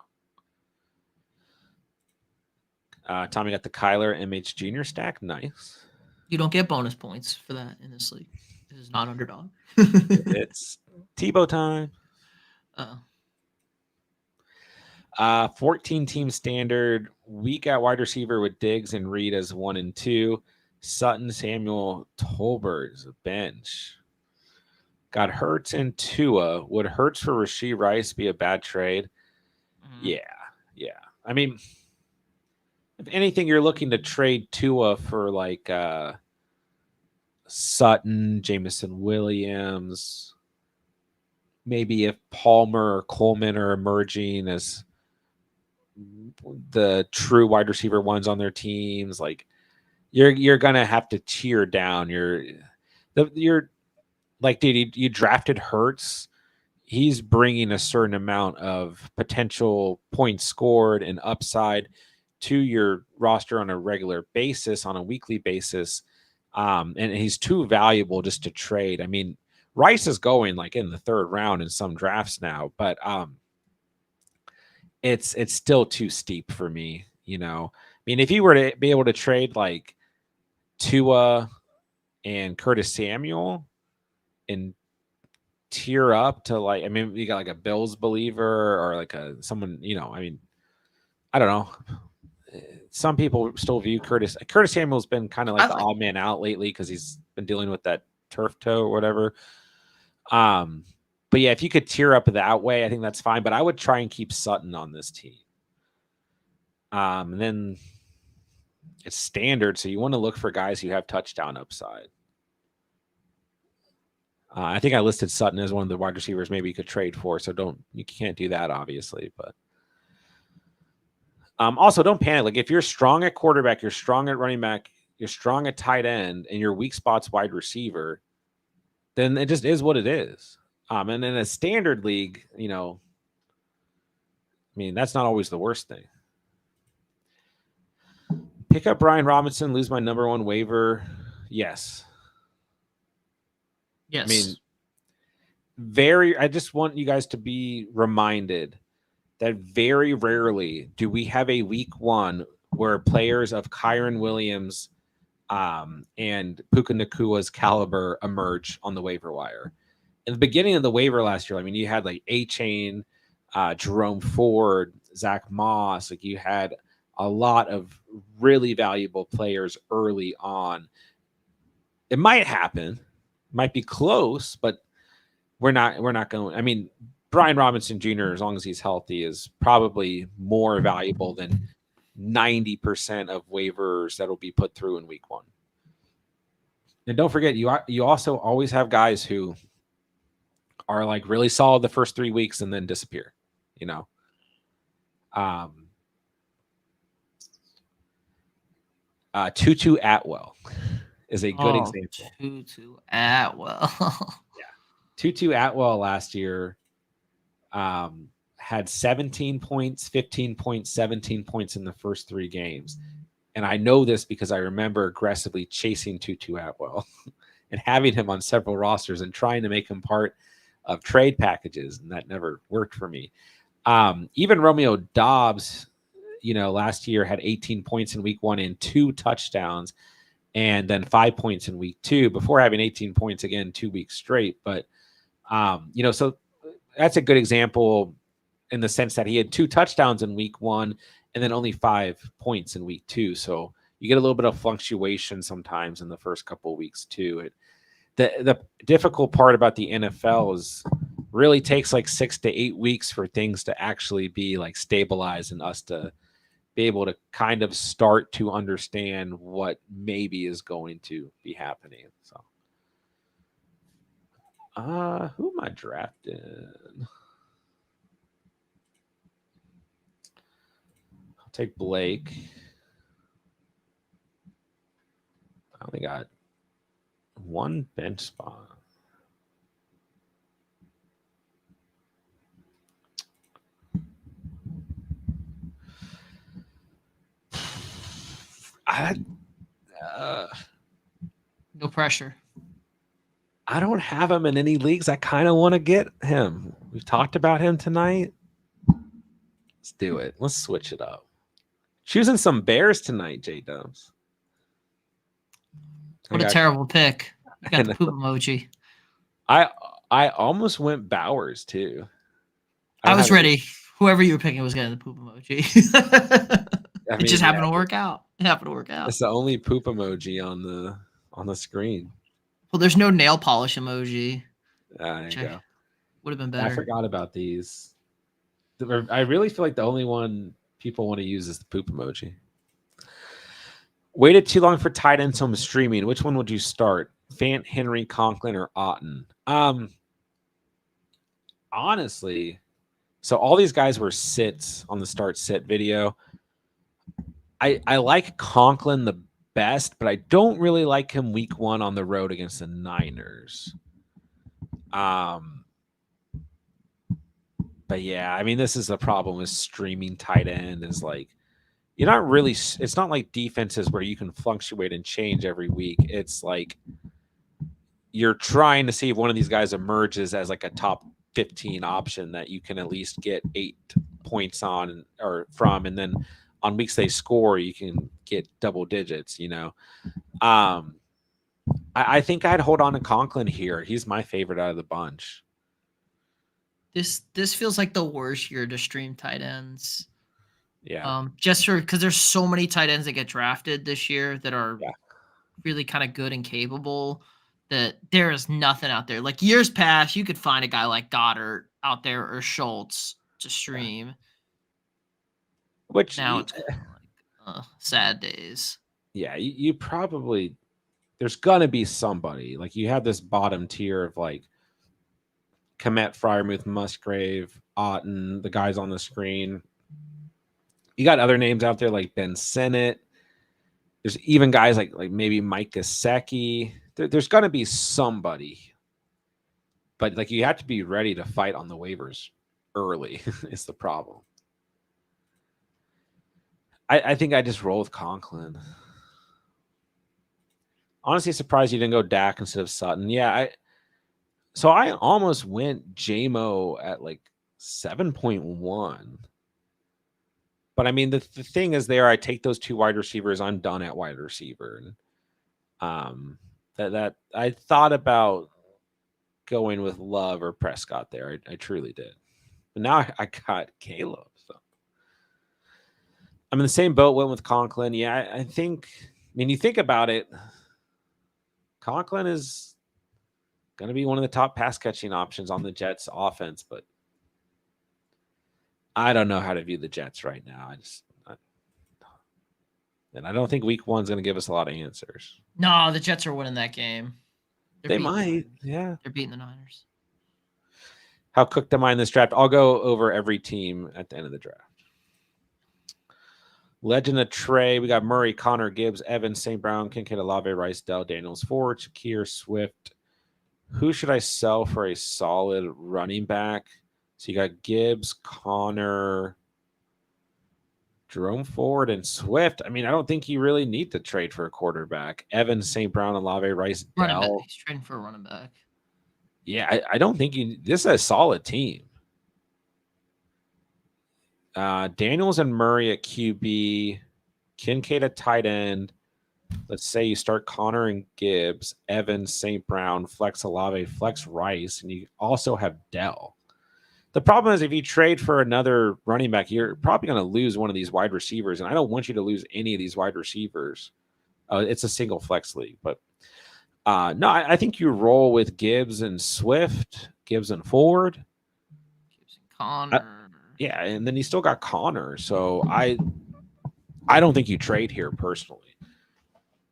Tommy got the Kyler MH Jr. stack. Nice. You don't get bonus points for that in this league. This is not Underdog. It's Tebow time. 14-team standard. We got wide receiver with Diggs and Reed as 1 and 2. Sutton, Samuel, Tolbert is a bench. Got Hurts and Tua. Would Hurts for Rashee Rice be a bad trade? Yeah. I mean, if anything, you're looking to trade Tua for like Sutton, Jameson Williams. Maybe if Palmer or Coleman are emerging as the true wide receiver ones on their teams, like you're gonna have to tear down you're like, dude, you drafted Hurts. He's bringing a certain amount of potential points scored and upside to your roster on a regular basis, on a weekly basis. And he's too valuable just to trade. I mean, Rice is going like in the 3rd round in some drafts now, but it's still too steep for me, mean, if you were to be able to trade like Tua and Curtis Samuel and tier up to like, I mean, you got like a Bills believer or like a someone, I mean, I don't know. Some people still view Curtis Samuel's been kind of like the odd man out lately because he's been dealing with that turf toe or whatever. But yeah, if you could tier up that way, I think that's fine. But I would try and keep Sutton on this team. And then it's standard, so you want to look for guys who have touchdown upside. I think I listed Sutton as one of the wide receivers maybe you could trade for, so you can't do that, obviously. But also, don't panic. Like, if you're strong at quarterback, you're strong at running back, you're strong at tight end, and your weak spot's wide receiver, then it just is what it is. And in a standard league, I mean, that's not always the worst thing. Pick up Brian Robinson, lose my number one waiver. Yes. Yes. I mean, I just want you guys to be reminded that very rarely do we have a week one where players of Kyron Williams and Puka Nakua's caliber emerge on the waiver wire. In the beginning of the waiver last year, I mean, you had like A-Chain, Jerome Ford, Zach Moss. Like, you had a lot of really valuable players early on. It might happen, might be close, but we're not going. I mean, Brian Robinson Jr., as long as he's healthy, is probably more valuable than 90% of waivers that will be put through in week one. And don't forget, you also always have guys who are like really solid the first 3 weeks and then disappear, Tutu Atwell is a good example. Tutu Atwell. Yeah. Tutu Atwell last year had 17 points, 15 points, 17 points in the first 3 games. And I know this because I remember aggressively chasing Tutu Atwell and having him on several rosters and trying to make him part of trade packages, and that never worked for me. Even Romeo Dobbs, last year had 18 points in week 1 and 2 touchdowns, and then 5 points in week 2 before having 18 points again 2 weeks straight. But, so that's a good example in the sense that he had 2 touchdowns in week 1 and then only 5 points in week 2. So you get a little bit of fluctuation sometimes in the first couple of weeks too. The difficult part about the NFL is really takes like 6 to 8 weeks for things to actually be like stabilized and us to be able to kind of start to understand what maybe is going to be happening. So, who am I drafting? I'll take Blake. I only got 1 bench spot. No pressure. I don't have him in any leagues. I kind of want to get him. We've talked about him tonight. Let's do it. Let's switch it up. Choosing some Bears tonight, J-Dubs. What a terrible pick. You got the poop emoji. I almost went Bowers too. I was ready. Whoever you were picking was getting the poop emoji. It just happened to work out. It's the only poop emoji on the screen. Well, there's no nail polish emoji. There you go. Would have been better. I forgot about these. I really feel like the only one people want to use is the poop emoji. Waited too long for tight end, so I'm streaming. Which one would you start? Fant, Henry, Conklin, or Otten? Honestly, so all these guys were sits on the start sit video. I like Conklin the best, but I don't really like him week 1 on the road against the Niners. But yeah, I mean, this is the problem with streaming tight end is like, you're not really, it's not like defenses where you can fluctuate and change every week. It's like you're trying to see if one of these guys emerges as like a top 15 option that you can at least get 8 points on or from, and then on weeks they score, you can get double digits. Um, I think I'd hold on to Conklin here. He's my favorite out of the bunch. This feels like the worst year to stream tight ends. Yeah, Just for because there's so many tight ends that get drafted this year that are yeah, really kind of good and capable that there is nothing out there. Like years past, you could find a guy like Goddard out there or Schultz to yeah. stream. Which, Now it's kind of like sad days. yeah, you probably there's gonna be somebody like you have this bottom tier of like Komet, Fryermuth, Musgrave, Otten, the guys on the screen. You got other names out there like Ben Sennett. There's even guys like maybe Mike Gesicki. There's gonna be somebody, but like you have to be ready to fight on the waivers early. Is the problem. I think I just roll with Conklin. Honestly, surprised you didn't go Dak instead of Sutton. Yeah, I almost went JMO at like 7.1. But I mean, the thing is, there I take those two wide receivers. I'm done at wide receiver, and that I thought about going with Love or Prescott there. I truly did, but now I got Caleb. So I'm in the same boat. Went with Conklin. Yeah, I think. I mean, you think about it, Conklin is going to be one of the top pass catching options on the Jets offense, but I don't know how to view the Jets right now. And I don't think week one's going to give us a lot of answers. No, the Jets are winning that game. They're They beating the might, Niners. yeah. They're beating the Niners. How cooked am I in this draft? I'll go over every team at the end of the draft. Legend of Trey. We got Murray, Connor, Gibbs, Evans, St. Brown, Kincaid, Olave, Rice, Dell, Daniels, Ford, Shakir, Swift. Who should I sell for a solid running back? So you got Gibbs, Connor, Jerome Ford, and Swift. I mean, I don't think you really need to trade for a quarterback. Evans, St. Brown, Olave, Rice, Running back. Dell. He's trading for a running back. Yeah, I don't think you. This is a solid team. Daniels and Murray at QB, Kincaid at tight end. Let's say you start Connor and Gibbs, Evans, St. Brown, flex Olave, flex Rice, and you also have Dell. The problem is if you trade for another running back, you're probably going to lose one of these wide receivers, and I don't want you to lose any of these wide receivers. It's a single flex league, but no, I think you roll with Gibbs and Swift, Gibbs and Ford. Gibbs and Connor. Yeah, and then you still got Connor. So I don't think you trade here personally.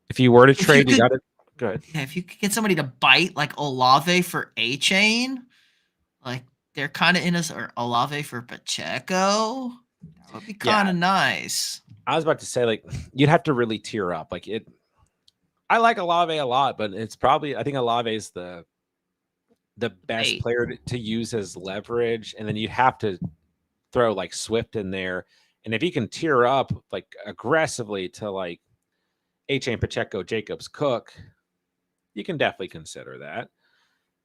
If you were to trade, you got it. Good. Yeah, if you could get somebody to bite like Olave for A Chain, like they're kind of in us, or Olave for Pacheco, that would be kind of nice. I was about to say, like, you'd have to really tear up. Like it. I like Olave a lot, but it's probably I think Olave is the best player to use as leverage, and then you have to throw like Swift in there, and if you can tear up like aggressively to like A-Chain, Pacheco, Jacobs, Cook, you can definitely consider that.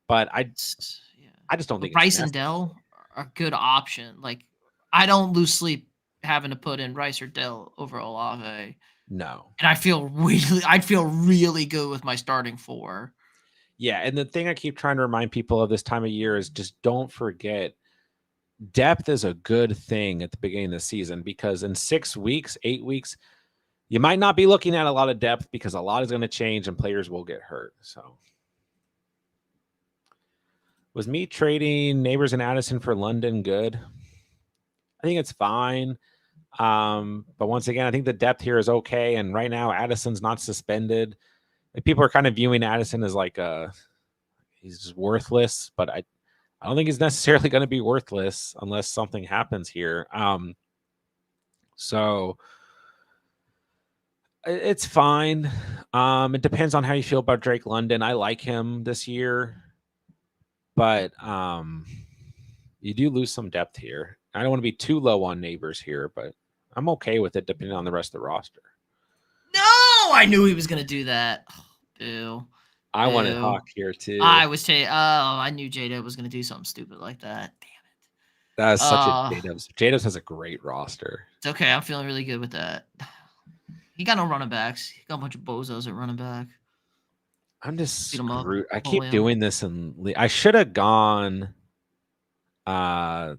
But I just don't think Rice and Dell are a good option. Like I don't lose sleep having to put in Rice or Dell over Olave. No. And I'd feel really good with my starting four. Yeah, and the thing I keep trying to remind people of this time of year is just don't forget depth is a good thing at the beginning of the season because in 6 weeks, 8 weeks, you might not be looking at a lot of depth because a lot is going to change and players will get hurt. So, was me trading Neighbors and Addison for London good? I think it's fine. But once again, I think the depth here is okay. And right now, Addison's not suspended. Like, people are kind of viewing Addison as like he's just worthless, but I don't think he's necessarily going to be worthless unless something happens here. So it's fine. It depends on how you feel about Drake London. I like him this year, but you do lose some depth here. I don't want to be too low on Neighbors here, but I'm okay with it depending on the rest of the roster. No, I knew he was going to do that. Oh, boo. I wanted Hawk here too. I was saying, I knew Jada was going to do something stupid like that. Damn it. That is such a Uh, J-Dubs. J-Dubs has a great roster. it's okay. I'm feeling really good with that. He got no running backs. He got a bunch of bozos at running back. I'm just Beat him up. screwed. I keep Bully him. doing this and I should have gone. Uh,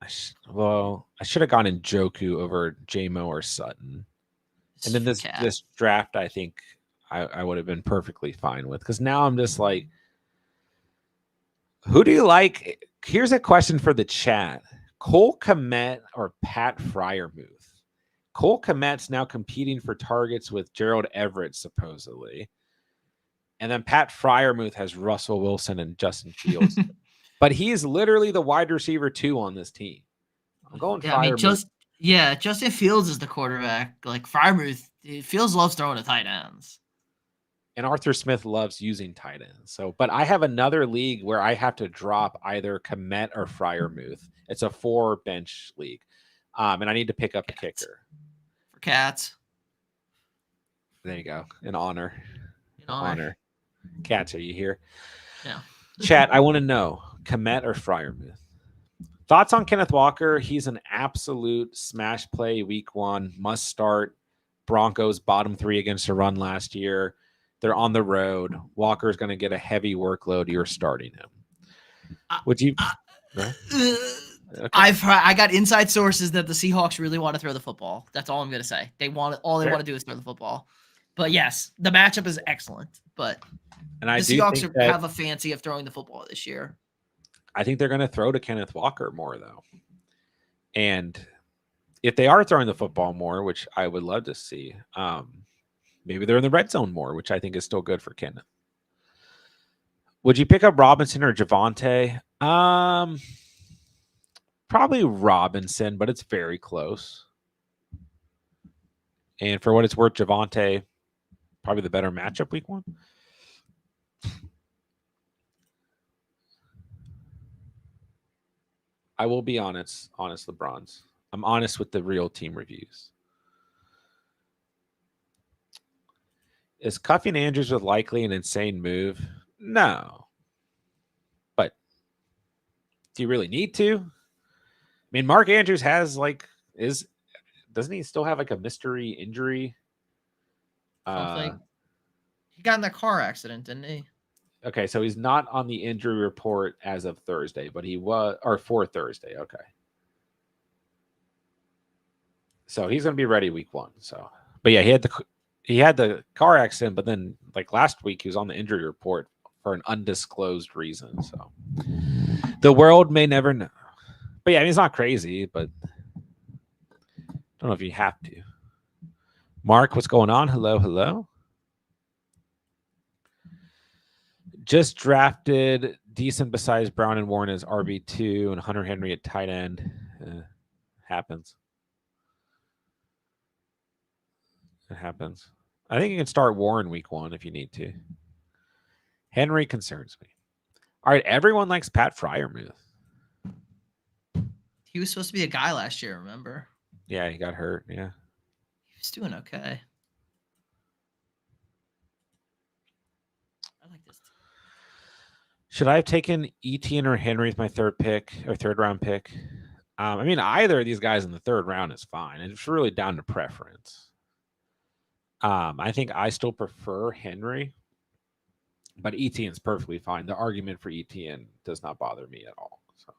I should have gone in Joku over JMO or Sutton. This And is then for this cat. this draft, I think I would have been perfectly fine with, because now I'm just like, who do you like? Here's a question for the chat: Cole Kmet or Pat Fryermuth? Cole Kmet's now competing for targets with Gerald Everett, supposedly. And then Pat Fryermuth has Russell Wilson and Justin Fields. But he is literally the wide receiver 2 on this team. I'm going Yeah, I mean, Fryermuth. Justin Fields is the quarterback. Like Fryermuth, Fields loves throwing to tight ends. And Arthur Smith loves using tight ends. So, but I have another league where I have to drop either Kmet or Fryermuth. It's a 4 bench league. And I need to pick up a kicker. For cats. There you go. In honor. In honor. Cats, are you here? Yeah. Chat, I want to know, Kmet or Fryermuth? Thoughts on Kenneth Walker? He's an absolute smash play week 1, must start. Broncos bottom 3 against the run last year. They're on the road. Walker's going to get a heavy workload. You're starting him. Would you? Okay. I got inside sources that the Seahawks really want to throw the football. That's all I'm going to say. They want to do is throw the football. But yes, the matchup is excellent. But and I the Seahawks have a fancy of throwing the football this year. I think they're going to throw to Kenneth Walker more, though. And if they are throwing the football more, which I would love to see, maybe they're in the red zone more, which I think is still good for Kenneth. Would you pick up Robinson or Javonte? Probably Robinson, but it's very close. And for what it's worth, Javonte, probably the better matchup week 1. I will be honest, LeBrons. I'm honest with the real team reviews. Is cuffing Andrews with likely an insane move? No. But do you really need to? I mean, Mark Andrews has doesn't he still have like a mystery injury? He got in that car accident, didn't he? Okay, so he's not on the injury report as of Thursday, but he was, or for Thursday. Okay. So he's going to be ready week 1. So, but yeah, he had the car accident, but then like last week he was on the injury report for an undisclosed reason. So the world may never know. But yeah, I mean, it's not crazy, but I don't know if you have to. Mark, what's going on? Hello. Just drafted decent besides Brown and Warren as RB2 and Hunter Henry at tight end. Happens. It happens. I think you can start Warren week 1 if you need to. Henry concerns me. All right, everyone likes Pat Fryermuth. He was supposed to be a guy last year, remember? Yeah, he got hurt. Yeah. He was doing okay. I like this. Should I have taken Etienne or Henry as my third round pick? I mean, either of these guys in the 3rd round is fine. It's really down to preference. I think I still prefer Henry, but Etienne's perfectly fine. The argument for Etienne does not bother me at all. So,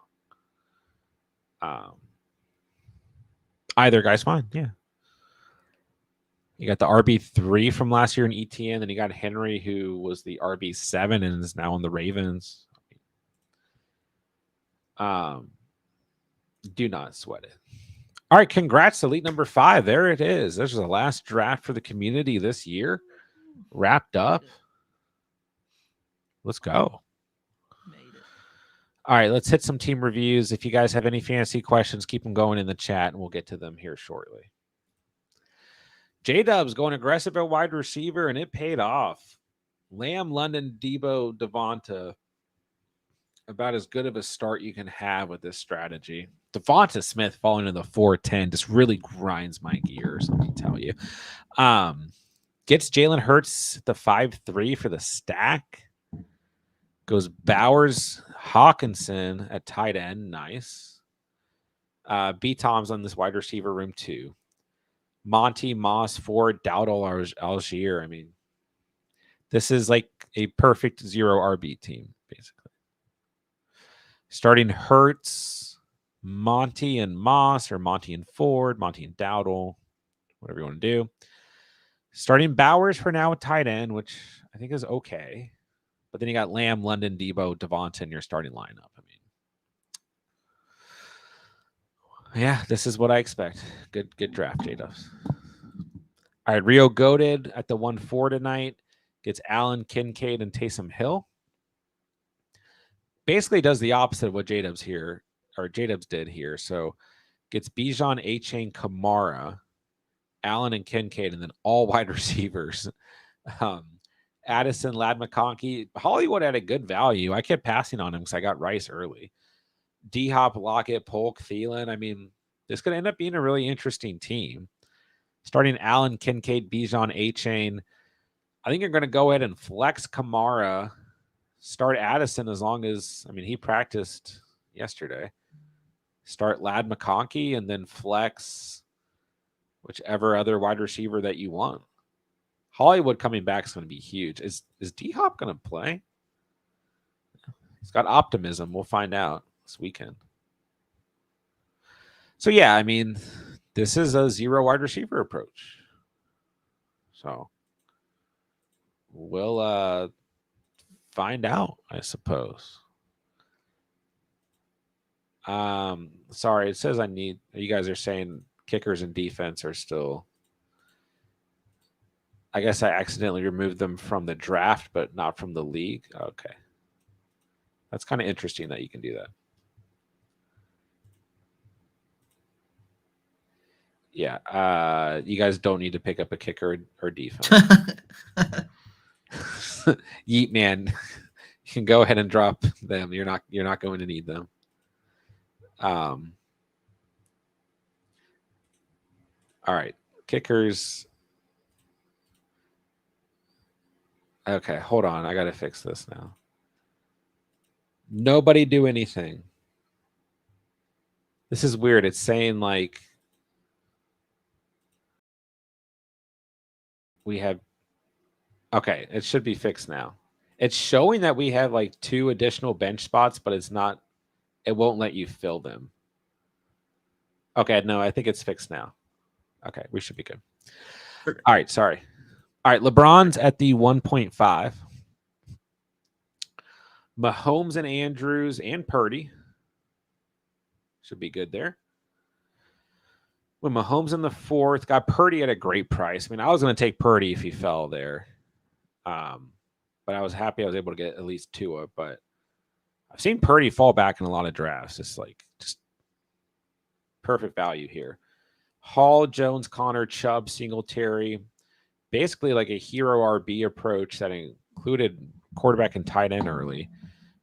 either guy's fine. Yeah. You got the RB3 from last year in Etienne, and you got Henry, who was the RB7 and is now on the Ravens. Do not sweat it. All right, congrats to Elite number 5. There it is. This is the last draft for the community this year. Wrapped up. Let's go. All right, let's hit some team reviews. If you guys have any fantasy questions, keep them going in the chat, and we'll get to them here shortly. J-Dub's going aggressive at wide receiver, and it paid off. Lamb, London, Debo, Devonta. About as good of a start you can have with this strategy. Devonta Smith falling to the 410 just really grinds my gears, let me tell you. Gets Jalen Hurts the 5-3 for the stack. Goes Bowers, Hawkinson at tight end, nice. B. Tom's on this wide receiver room too. Monty, Moss, Ford, Dowdle, Algier. I mean, this is like a perfect 0 RB team, basically. Starting Hurts, Monty and Moss, or Monty and Ford, Monty and Dowdle, whatever you want to do. Starting Bowers for now at tight end, which I think is okay. But then you got Lamb, London, Debo, Devonta in your starting lineup. I mean, yeah, this is what I expect. Good draft, J-Dubs. All right, Rio Goated at the 1-4 tonight. Gets Allen, Kincaid, and Taysom Hill. Basically does the opposite of what J-Dubs did here. So gets Bijan, A-Chain, Kamara, Allen, and Kincaid, and then all wide receivers. Addison, Lad McConkey. Hollywood had a good value. I kept passing on him because I got Rice early. D-Hop, Lockett, Polk, Thielen. I mean, this could end up being a really interesting team. Starting Allen, Kincaid, Bijan, A-Chain. I think you're going to go ahead and flex Kamara. Start Addison as long as, I mean, he practiced yesterday. Start Lad McConkey and then flex whichever other wide receiver that you want. Hollywood coming back is going to be huge. Is D-Hop going to play? He's got optimism. We'll find out this weekend. So, yeah, I mean, this is a 0 wide receiver approach. So, we'll find out, I suppose. Sorry, it says you guys are saying kickers and defense are still, I guess I accidentally removed them from the draft, but not from the league. Okay. That's kind of interesting that you can do that. Yeah. You guys don't need to pick up a kicker or defense. Yeet man. You can go ahead and drop them. You're not going to need them. All right. Kickers. Okay, hold on. I got to fix this now. Nobody do anything. This is weird. It's saying like we have. Okay, it should be fixed now. It's showing that we have like 2 additional bench spots, but it's not. It won't let you fill them. Okay, no, I think it's fixed now. Okay, we should be good. All right, sorry. All right, LeBron's at the 1.5. Mahomes and Andrews and Purdy should be good there. When Mahomes in the 4th, got Purdy at a great price. I mean, I was going to take Purdy if he fell there. But I was happy I was able to get at least Tua. But I've seen Purdy fall back in a lot of drafts. It's like just perfect value here. Hall, Jones, Connor, Chubb, Singletary. Basically like a hero RB approach that included quarterback and tight end early.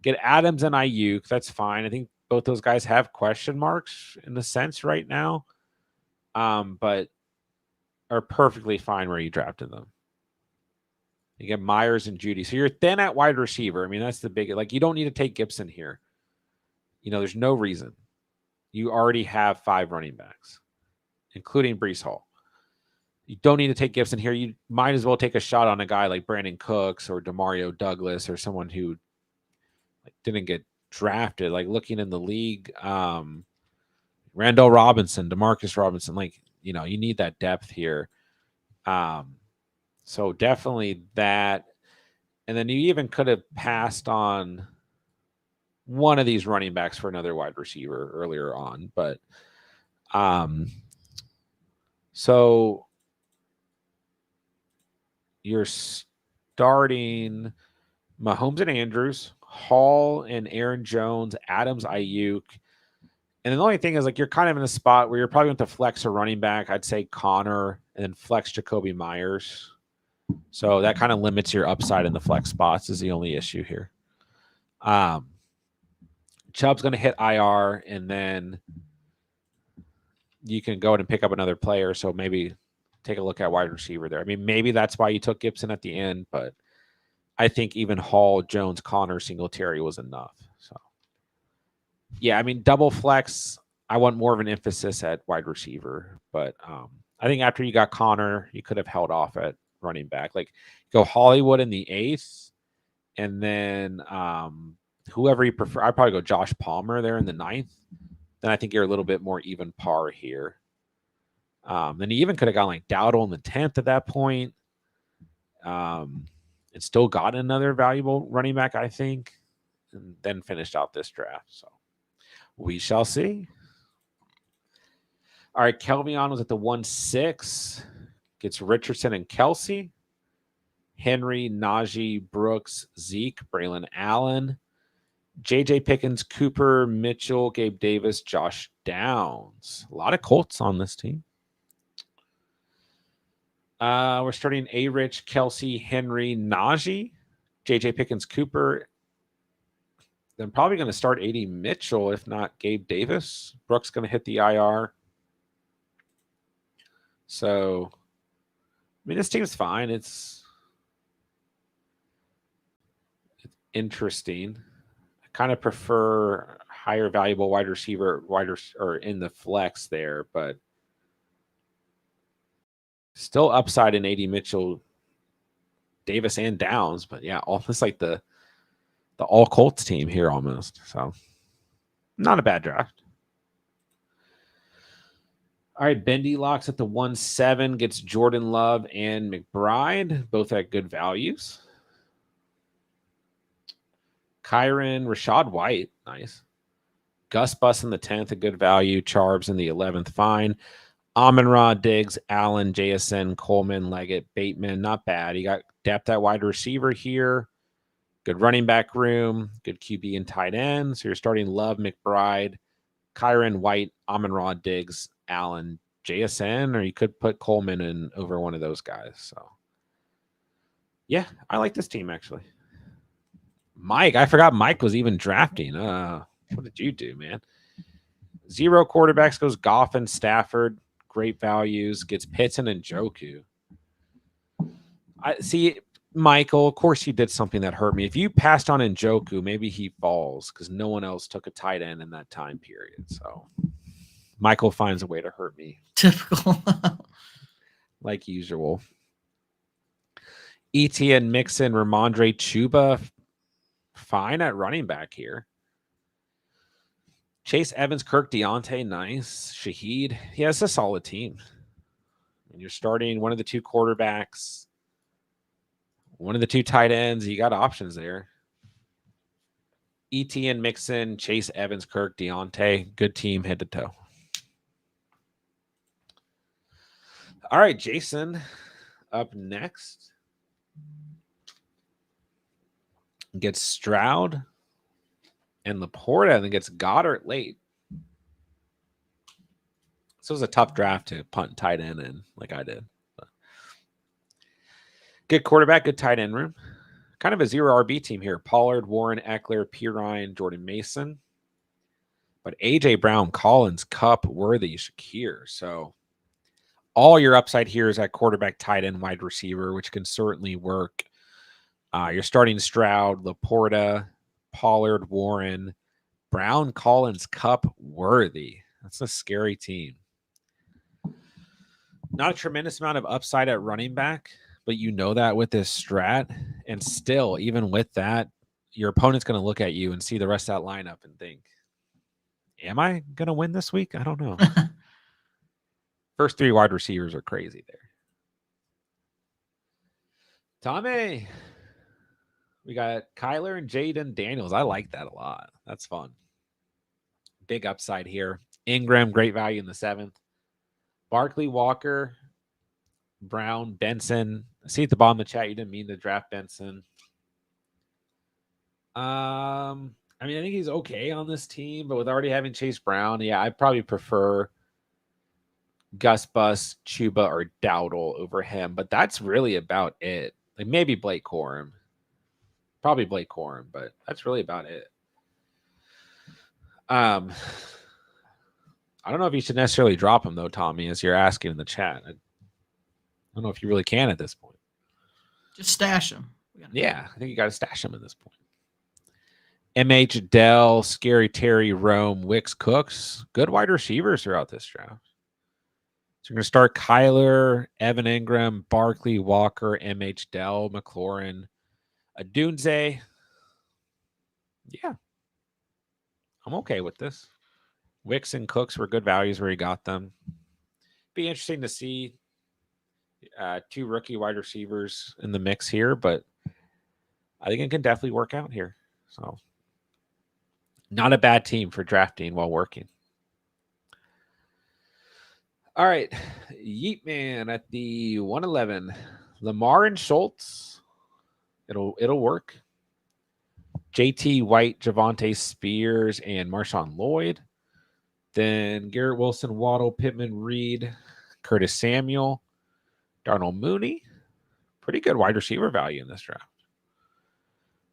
Get Adams and Ayuk. That's fine. I think both those guys have question marks in the sense right now, but are perfectly fine where you drafted them. You get Myers and Judy. So you're thin at wide receiver. I mean, that's the big, like, you don't need to take Gibson here. There's no reason. You already have 5 running backs, including Breece Hall. You don't need to take Gibson here. You might as well take a shot on a guy like Brandon Cooks or Demario Douglas or someone who didn't get drafted. Like looking in the league, Randall Robinson, Demarcus Robinson, you need that depth here. So definitely that. And then you even could have passed on one of these running backs for another wide receiver earlier on. But so you're starting Mahomes and Andrews, Hall and Aaron Jones, Adams, Ayuk. And the only thing is, you're kind of in a spot where you're probably going to flex a running back. I'd say Connor and then flex Jacoby Myers. So that kind of limits your upside in the flex spots is the only issue here. Chubb's going to hit IR, and then you can go ahead and pick up another player. So maybe take a look at wide receiver there. I mean, maybe that's why you took Gibson at the end, but I think even Hall, Jones, Connor, Singletary was enough. So Yeah, I mean, double flex, I want more of an emphasis at wide receiver. But I think after you got Connor, you could have held off at running back. Like, go Hollywood in the 8th, and then whoever you prefer. I'd probably go Josh Palmer there in the 9th. Then I think you're a little bit more even par here. Then you even could have gone like Dowdle in the 10th at that point. And still got another valuable running back, I think, and then finished out this draft. So we shall see. All right, Kelvion was at the 1-6. Gets Richardson and Kelsey. Henry, Najee, Brooks, Zeke, Braylon Allen, J.J. Pickens, Cooper, Mitchell, Gabe Davis, Josh Downs. A lot of Colts on this team. We're starting A-Rich, Kelsey, Henry, Najee, J.J. Pickens, Cooper. Then probably going to start A.D. Mitchell, if not Gabe Davis. Brooks going to hit the IR. So, I mean, this team's fine. It's interesting. I kind of prefer higher valuable wide receiver, or in the flex there, but still upside in A.D. Mitchell, Davis, and Downs. But yeah, almost like the all Colts team here almost. So not a bad draft. All right, Bendy locks at the 1-7, gets Jordan Love and McBride, both at good values. Kyron, Rashad White, nice. Gus Bus in the 10th, a good value. Charbs in the 11th, fine. Amon-Ra, Diggs, Allen, JSN, Coleman, Leggett, Bateman, not bad. You got depth at wide receiver here. Good running back room, good QB and tight end. So you're starting Love, McBride, Kyron, White, Amon-Ra, Diggs, Allen, JSN, or you could put Coleman in over one of those guys. So, yeah, I like this team actually. Mike, I forgot Mike was even drafting. What did you do, man? 0 quarterbacks goes Goff and Stafford. Great values. Gets Pitts and Njoku. I see, Michael. Of course, you did something that hurt me. If you passed on Njoku, maybe he falls because no one else took a tight end in that time period. So Michael finds a way to hurt me. Typical. Like usual. ETN, Mixon, Ramondre, Chuba, fine at running back here. Chase Evans, Kirk, Deontay, nice. Shaheed, he has a solid team. And you're starting one of the 2 quarterbacks, one of the 2 tight ends. You got options there. ETN, Mixon, Chase Evans, Kirk, Deontay, good team head to toe. All right, Jason, up next. Gets Stroud and Laporta, and then gets Goddard late. So it was a tough draft to punt tight end in like I did. But good quarterback, good tight end room. Kind of a 0 RB team here. Pollard, Warren, Eckler, Pirine, Jordan Mason. But A.J. Brown, Collins, Cup, Worthy, Shakir. So all your upside here is at quarterback, tight end, wide receiver, which can certainly work. You're starting Stroud, Laporta, Pollard, Warren, Brown, Collins, Cup, Worthy. That's a scary team. Not a tremendous amount of upside at running back, but you know that with this strat. And still, even with that, your opponent's going to look at you and see the rest of that lineup and think, am I going to win this week? I don't know. First 3 wide receivers are crazy there. Tommy, we got Kyler and Jaden Daniels. I like that a lot. That's fun. Big upside here. Ingram, great value in the 7th. Barkley, Walker, Brown, Benson. I see at the bottom of the chat you didn't mean to draft Benson. I mean, I think he's okay on this team, but with already having Chase Brown, yeah, I'd probably prefer Gus Bus, Chuba, or Dowdle over him. But that's really about it. Like maybe Blake Corum. Probably Blake Corum, but that's really about it. I don't know if you should necessarily drop him, though, Tommy, as you're asking in the chat. I don't know if you really can at this point. Just stash him. Yeah, I think you got to stash him at this point. MH Dell, Scary Terry, Rome, Wicks, Cooks. Good wide receivers throughout this draft. So we're going to start Kyler, Evan Ingram, Barkley, Walker, MH Dell, McLaurin, Adunze. Yeah, I'm okay with this. Wicks and Cooks were good values where he got them. Be interesting to see two rookie wide receivers in the mix here, but I think it can definitely work out here. So, not a bad team for drafting while working. All right, Yeet Man at the 111, Lamar and Schultz. It'll work. JT White, Javonte Spears, and Marshawn Lloyd. Then Garrett Wilson, Waddle, Pittman, Reed, Curtis Samuel, Darnell Mooney. Pretty good wide receiver value in this draft.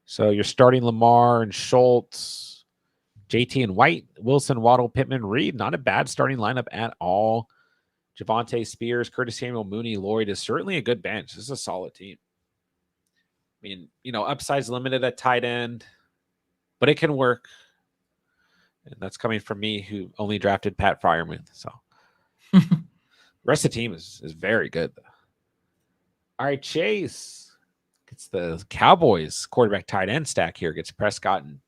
So you're starting Lamar and Schultz, JT and White, Wilson, Waddle, Pittman, Reed. Not a bad starting lineup at all. Javonte Spears, Curtis Samuel, Mooney, Lloyd is certainly a good bench. This is a solid team. I mean, upside's limited at tight end, but it can work. And that's coming from me who only drafted Pat Fryermuth. So rest of the team is very good. All right, Chase gets the Cowboys quarterback tight end stack here. Gets Prescott and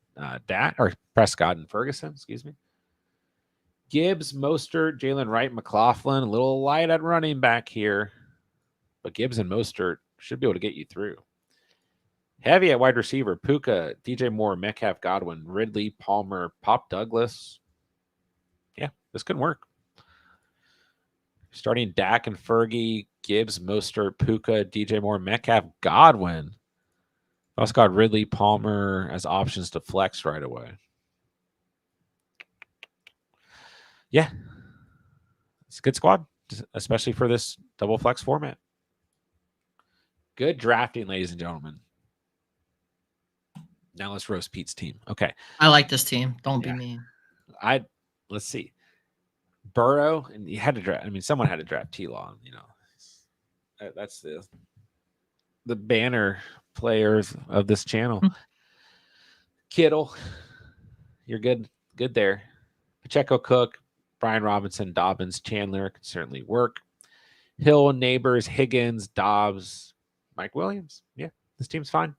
Prescott and Ferguson, excuse me. Gibbs, Mostert, Jalen Wright, McLaughlin. A little light at running back here, but Gibbs and Mostert should be able to get you through. Heavy at wide receiver, Puka, DJ Moore, Metcalf, Godwin, Ridley, Palmer, Pop Douglas. Yeah, this could work. Starting Dak and Fergie, Gibbs, Mostert, Puka, DJ Moore, Metcalf, Godwin. Also got Ridley, Palmer as options to flex right away. Yeah, it's a good squad, especially for this double flex format. Good drafting, ladies and gentlemen. Now let's roast Pete's team. Okay. I like this team. Don't be mean. Let's see. Burrow, and you had to draft. I mean, someone had to draft T-Law. That's the banner players of this channel. Kittle, you're good there. Pacheco, Cook, Brian Robinson, Dobbins, Chandler can certainly work. Hill, Neighbors, Higgins, Dobbs, Mike Williams. Yeah, this team's fine.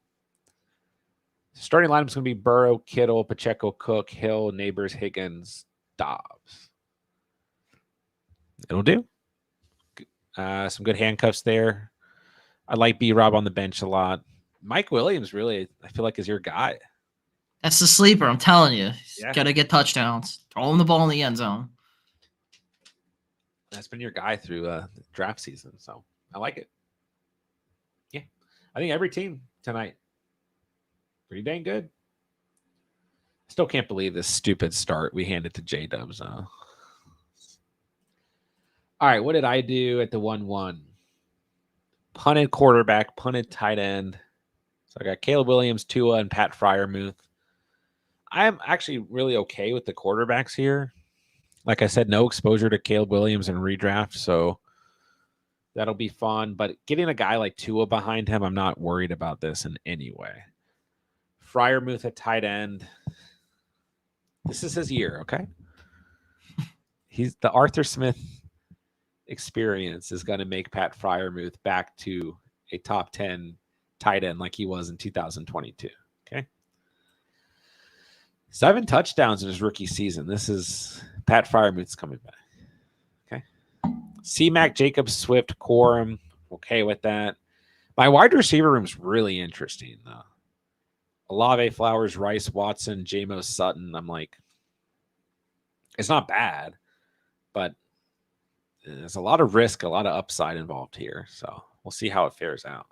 Starting lineup is going to be Burrow, Kittle, Pacheco, Cook, Hill, Neighbors, Higgins, Dobbs. It'll do. Some good handcuffs there. I like B-Rob on the bench a lot. Mike Williams, really, I feel like is your guy. That's the sleeper. I'm telling you. He's got to get touchdowns. Throw him the ball in the end zone. That's been your guy through the draft season, so I like it. Yeah, I think every team tonight pretty dang good. Still can't believe this stupid start we handed to J-Dubs. All right, what did I do at the 1-1? Punted quarterback, punted tight end. So I got Caleb Williams, Tua, and Pat Fryermuth. I'm actually really okay with the quarterbacks here. Like I said, no exposure to Caleb Williams in redraft, so that'll be fun. But getting a guy like Tua behind him, I'm not worried about this in any way. Fryermuth at tight end. This is his year, okay? He's the Arthur Smith experience is going to make Pat Fryermuth back to a top 10 tight end like he was in 2022, okay? 7 touchdowns in his rookie season. This is Pat Fryermuth's coming back. Okay. C-Mac, Jacobs, Swift, Corum. Okay with that. My wide receiver room is really interesting, though. Olave, Flowers, Rice, Watson, J-Mo, Sutton. I'm like, it's not bad, but there's a lot of risk, a lot of upside involved here. So we'll see how it fares out.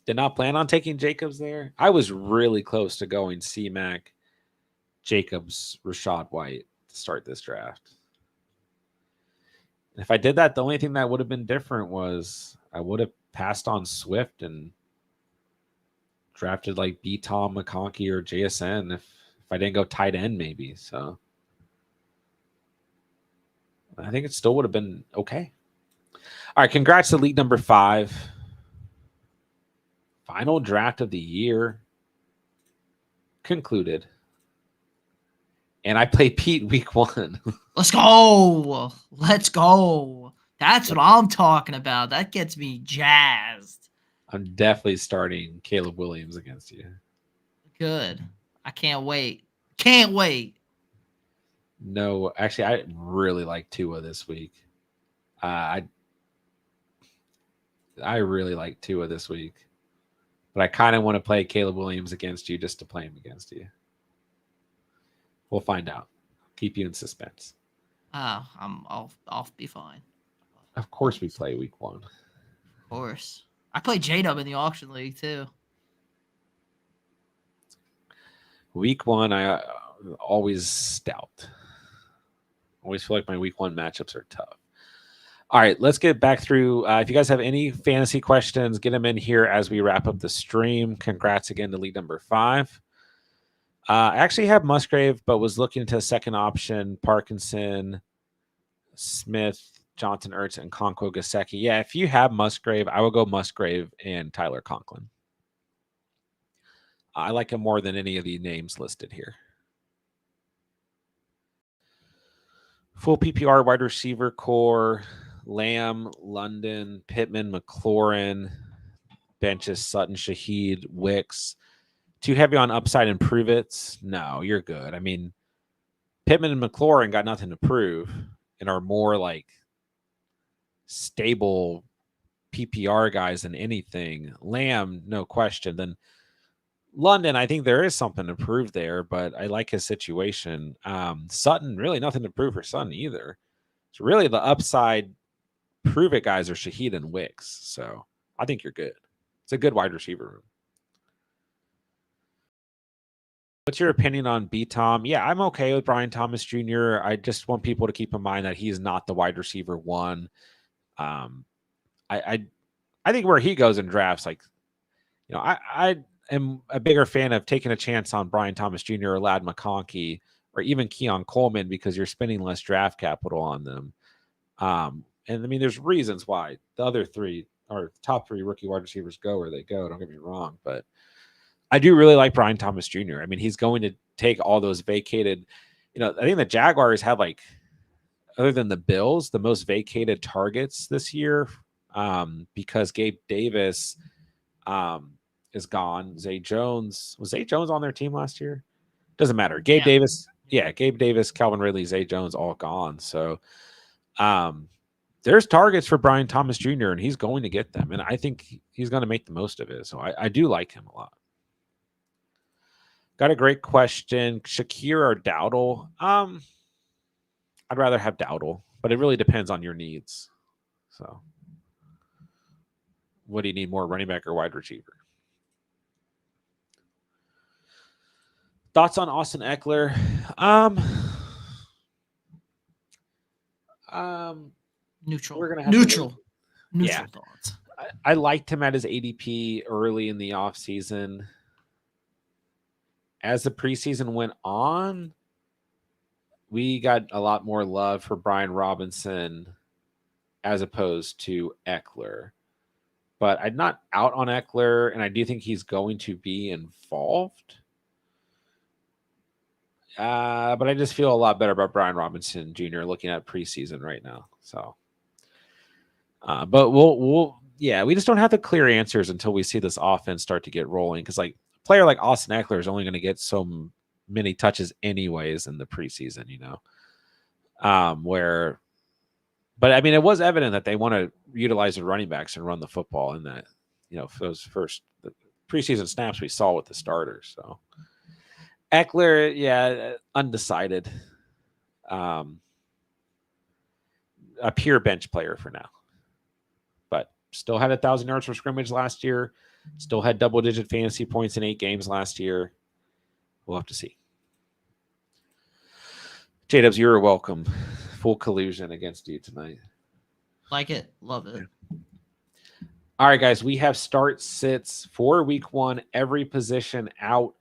Did not plan on taking Jacobs there. I was really close to going C-Mac, Jacobs, Rashad White to start this draft. And if I did that, the only thing that would have been different was I would have passed on Swift and drafted like B. Tom McConkey or JSN if I didn't go tight end maybe. So I think it still would have been okay. All right, congrats to league number 5. Final draft of the year. concluded. And I play Pete week 1. Let's go. Let's go. That's what I'm talking about. That gets me jazzed. I'm definitely starting Caleb Williams against you. Good. I can't wait. Can't wait. No, actually, I really like Tua this week. I really like Tua this week, but I kind of want to play Caleb Williams against you just to play him against you. We'll find out. Keep you in suspense. I'll be fine. Of course, we play week 1. Of course. I play J-Dub in the auction league too. Week 1, I always stout. Always feel like my week 1 matchups are tough. All right, let's get back through. If you guys have any fantasy questions, get them in here as we wrap up the stream. Congrats again to league number 5. I actually have Musgrave, but was looking into a second option: Parkinson, Smith, Johnson, Ertz, and Conquo Gasecki. Yeah, if you have Musgrave, I will go Musgrave and Tyler Conklin. I like him more than any of the names listed here. Full PPR wide receiver core: Lamb, London, Pittman, McLaurin, benches Sutton, Shaheed, Wicks. Too heavy on upside and prove it? No, you're good. I mean, Pittman and McLaurin got nothing to prove and are more like stable PPR guys than anything. Lamb, no question. Then London, I think there is something to prove there, but I like his situation. Sutton, really nothing to prove for Sutton either. So really the upside prove it guys are Shaheed and Wicks. So I think you're good. It's a good wide receiver room. What's your opinion on B. Tom? Yeah, I'm okay with Brian Thomas Jr. I just want people to keep in mind that he's not the wide receiver 1. I think where he goes in drafts, like, you know, I am a bigger fan of taking a chance on Brian Thomas Jr. or Ladd McConkey or even Keon Coleman because you're spending less draft capital on them. And I mean, there's reasons why the other 3 or top 3 rookie wide receivers go where they go. Don't get me wrong, but I do really like Brian Thomas Jr. I mean, he's going to take all those vacated, you know, I think the Jaguars have, like, other than the Bills, the most vacated targets this year because Gabe Davis is gone. Zay Jones, was Zay Jones on their team last year? Doesn't matter. Gabe Davis, Calvin Ridley, Zay Jones, all gone. So there's targets for Brian Thomas Jr. and he's going to get them. And I think he's going to make the most of it. So I do like him a lot. Got a great question. Shakir or Dowdle? I'd rather have Dowdle, but it really depends on your needs. So what do you need more, running back or wide receiver? Thoughts on Austin Eckler? Neutral. We're gonna have neutral Yeah. thoughts. I liked him at his ADP early in the offseason. As the preseason went on, we got a lot more love for Brian Robinson as opposed to Eckler. But I'm not out on Eckler, and I do think he's going to be involved. But I just feel a lot better about Brian Robinson Jr. looking at preseason right now. So, but we just don't have the clear answers until we see this offense start to get rolling. Because like a player like Austin Eckler is only going to get so many touches anyways in the preseason, you know. But I mean, it was evident that they want to utilize the running backs and run the football in that, you know, for those first the preseason snaps we saw with the starters. So Eckler, yeah, undecided. A pure bench player for now, but still had 1,000 yards from scrimmage last year. Still had double-digit fantasy points in 8 games last year. We'll have to see. J-Dubs, you're welcome. Full collusion against you tonight. Like it. Love it. All right, guys. We have start sits for week 1. Every position out.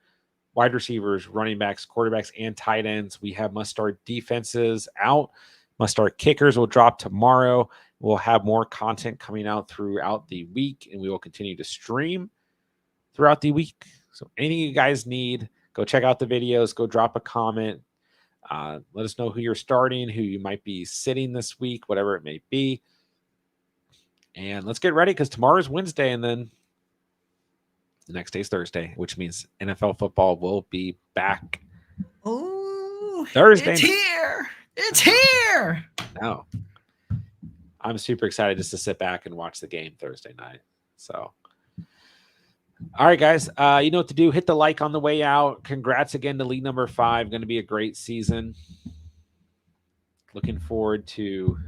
Wide receivers, running backs, quarterbacks, and tight ends. We have must-start defenses out. Must-start kickers will drop tomorrow. We'll have more content coming out throughout the week, and we will continue to stream throughout the week. So anything you guys need, Go check out the videos. Go drop a comment. Let us know who you're starting, who you might be sitting this week, whatever it may be. And let's get ready because tomorrow's Wednesday and then the next day's Thursday, which means NFL football will be back. Oh, Thursday. It's here. It's here. No. I'm super excited just to sit back and watch the game Thursday night. So, all right, guys, you know what to do. Hit the like on the way out. Congrats again to league number 5. Going to be a great season. Looking forward to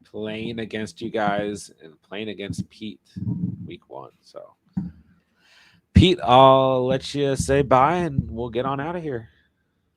playing against you guys and playing against Pete week 1. So, Pete, I'll let you say bye and we'll get on out of here.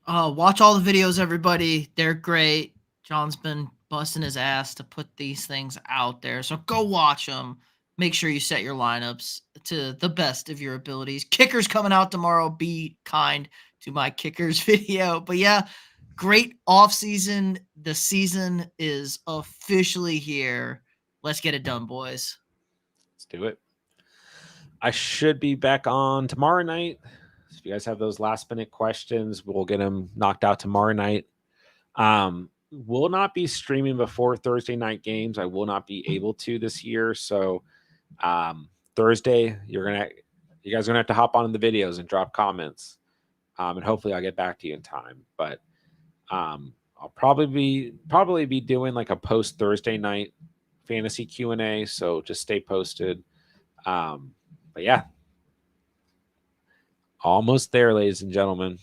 Watch all the videos, everybody. They're great. John's been busting his ass to put these things out there. So go watch them. Make sure you set your lineups to the best of your abilities. Kickers coming out tomorrow. Be kind to my kickers video. But yeah, great off season. The season is officially here. Let's get it done, boys. Let's do it. I should be back on tomorrow night. So if you guys have those last minute questions, we'll get them knocked out tomorrow night. Will not be streaming before Thursday night games. I will not be able to this year. So Thursday, you guys are gonna have to hop on in the videos and drop comments. And hopefully I'll get back to you in time. But I'll probably be doing like a post Thursday night fantasy Q&A. So just stay posted. But yeah, almost there, ladies and gentlemen.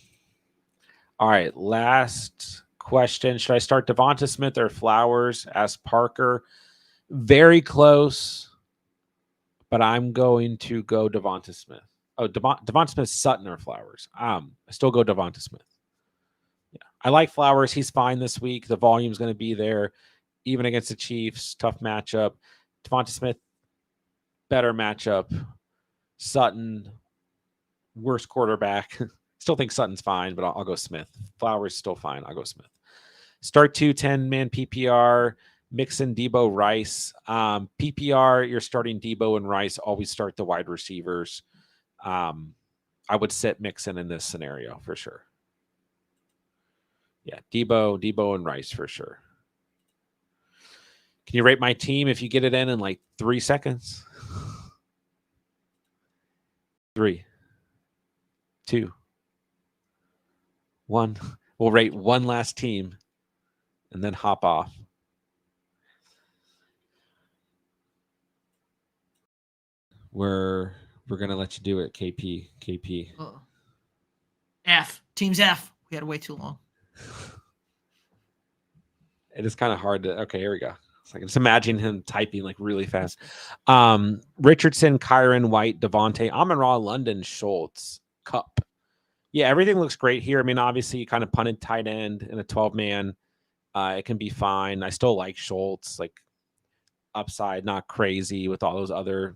All right, last question. Should I start Devonta Smith or Flowers? Asked Parker. Very close, but I'm going to go Devonta Smith. Oh, Devonta Smith, Sutton or Flowers? I still go Devonta Smith. Yeah, I like Flowers. He's fine this week. The volume's going to be there, even against the Chiefs. Tough matchup. Devonta Smith, better matchup. Sutton, worst quarterback. Still think Sutton's fine, but I'll go Smith. Flowers still fine. I'll go Smith. Start 10-man PPR. Mixon, Debo, Rice. PPR, you're starting Debo and Rice. Always start the wide receivers. I would sit Mixon in this scenario for sure. Yeah, Debo, and Rice for sure. Can you rate my team if you get it in like 3 seconds? 3, 2, 1. We'll rate one last team and then hop off. We're gonna let you do it, KP. F. Team's F. We had to wait too long. It is kind of hard to. Okay, here we go. It's like just imagine him typing like really fast. Richardson, Kyron, White, Devontae, Amon-Ra, London, Schultz, Cup. Yeah, everything looks great here. I mean, obviously, you kind of punted tight end in a 12-man. It can be fine. I still like Schultz, like upside, not crazy with all those other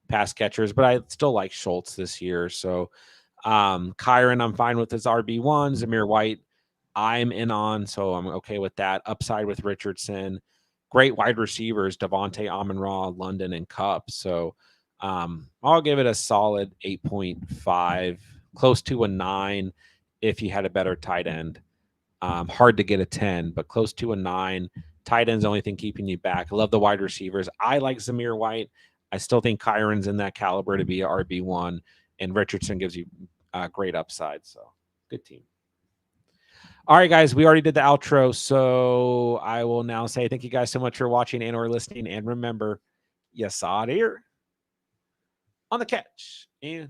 pass catchers, but I still like Schultz this year. So Kyron, I'm fine with his RB1. Zamir White, I'm in on, so I'm okay with that. Upside with Richardson. Great wide receivers, Devontae, Amon-Ra, London, and Cup. So I'll give it a solid 8.5, close to a 9 if you had a better tight end. Hard to get a 10, but close to a 9. Tight end's the only thing keeping you back. I love the wide receivers. I like Zamir White. I still think Kyron's in that caliber to be a RB1, and Richardson gives you great upside. So good team. All right, guys, we already did the outro, so I will now say thank you guys so much for watching and or listening. And remember, you saw it here on the catch. And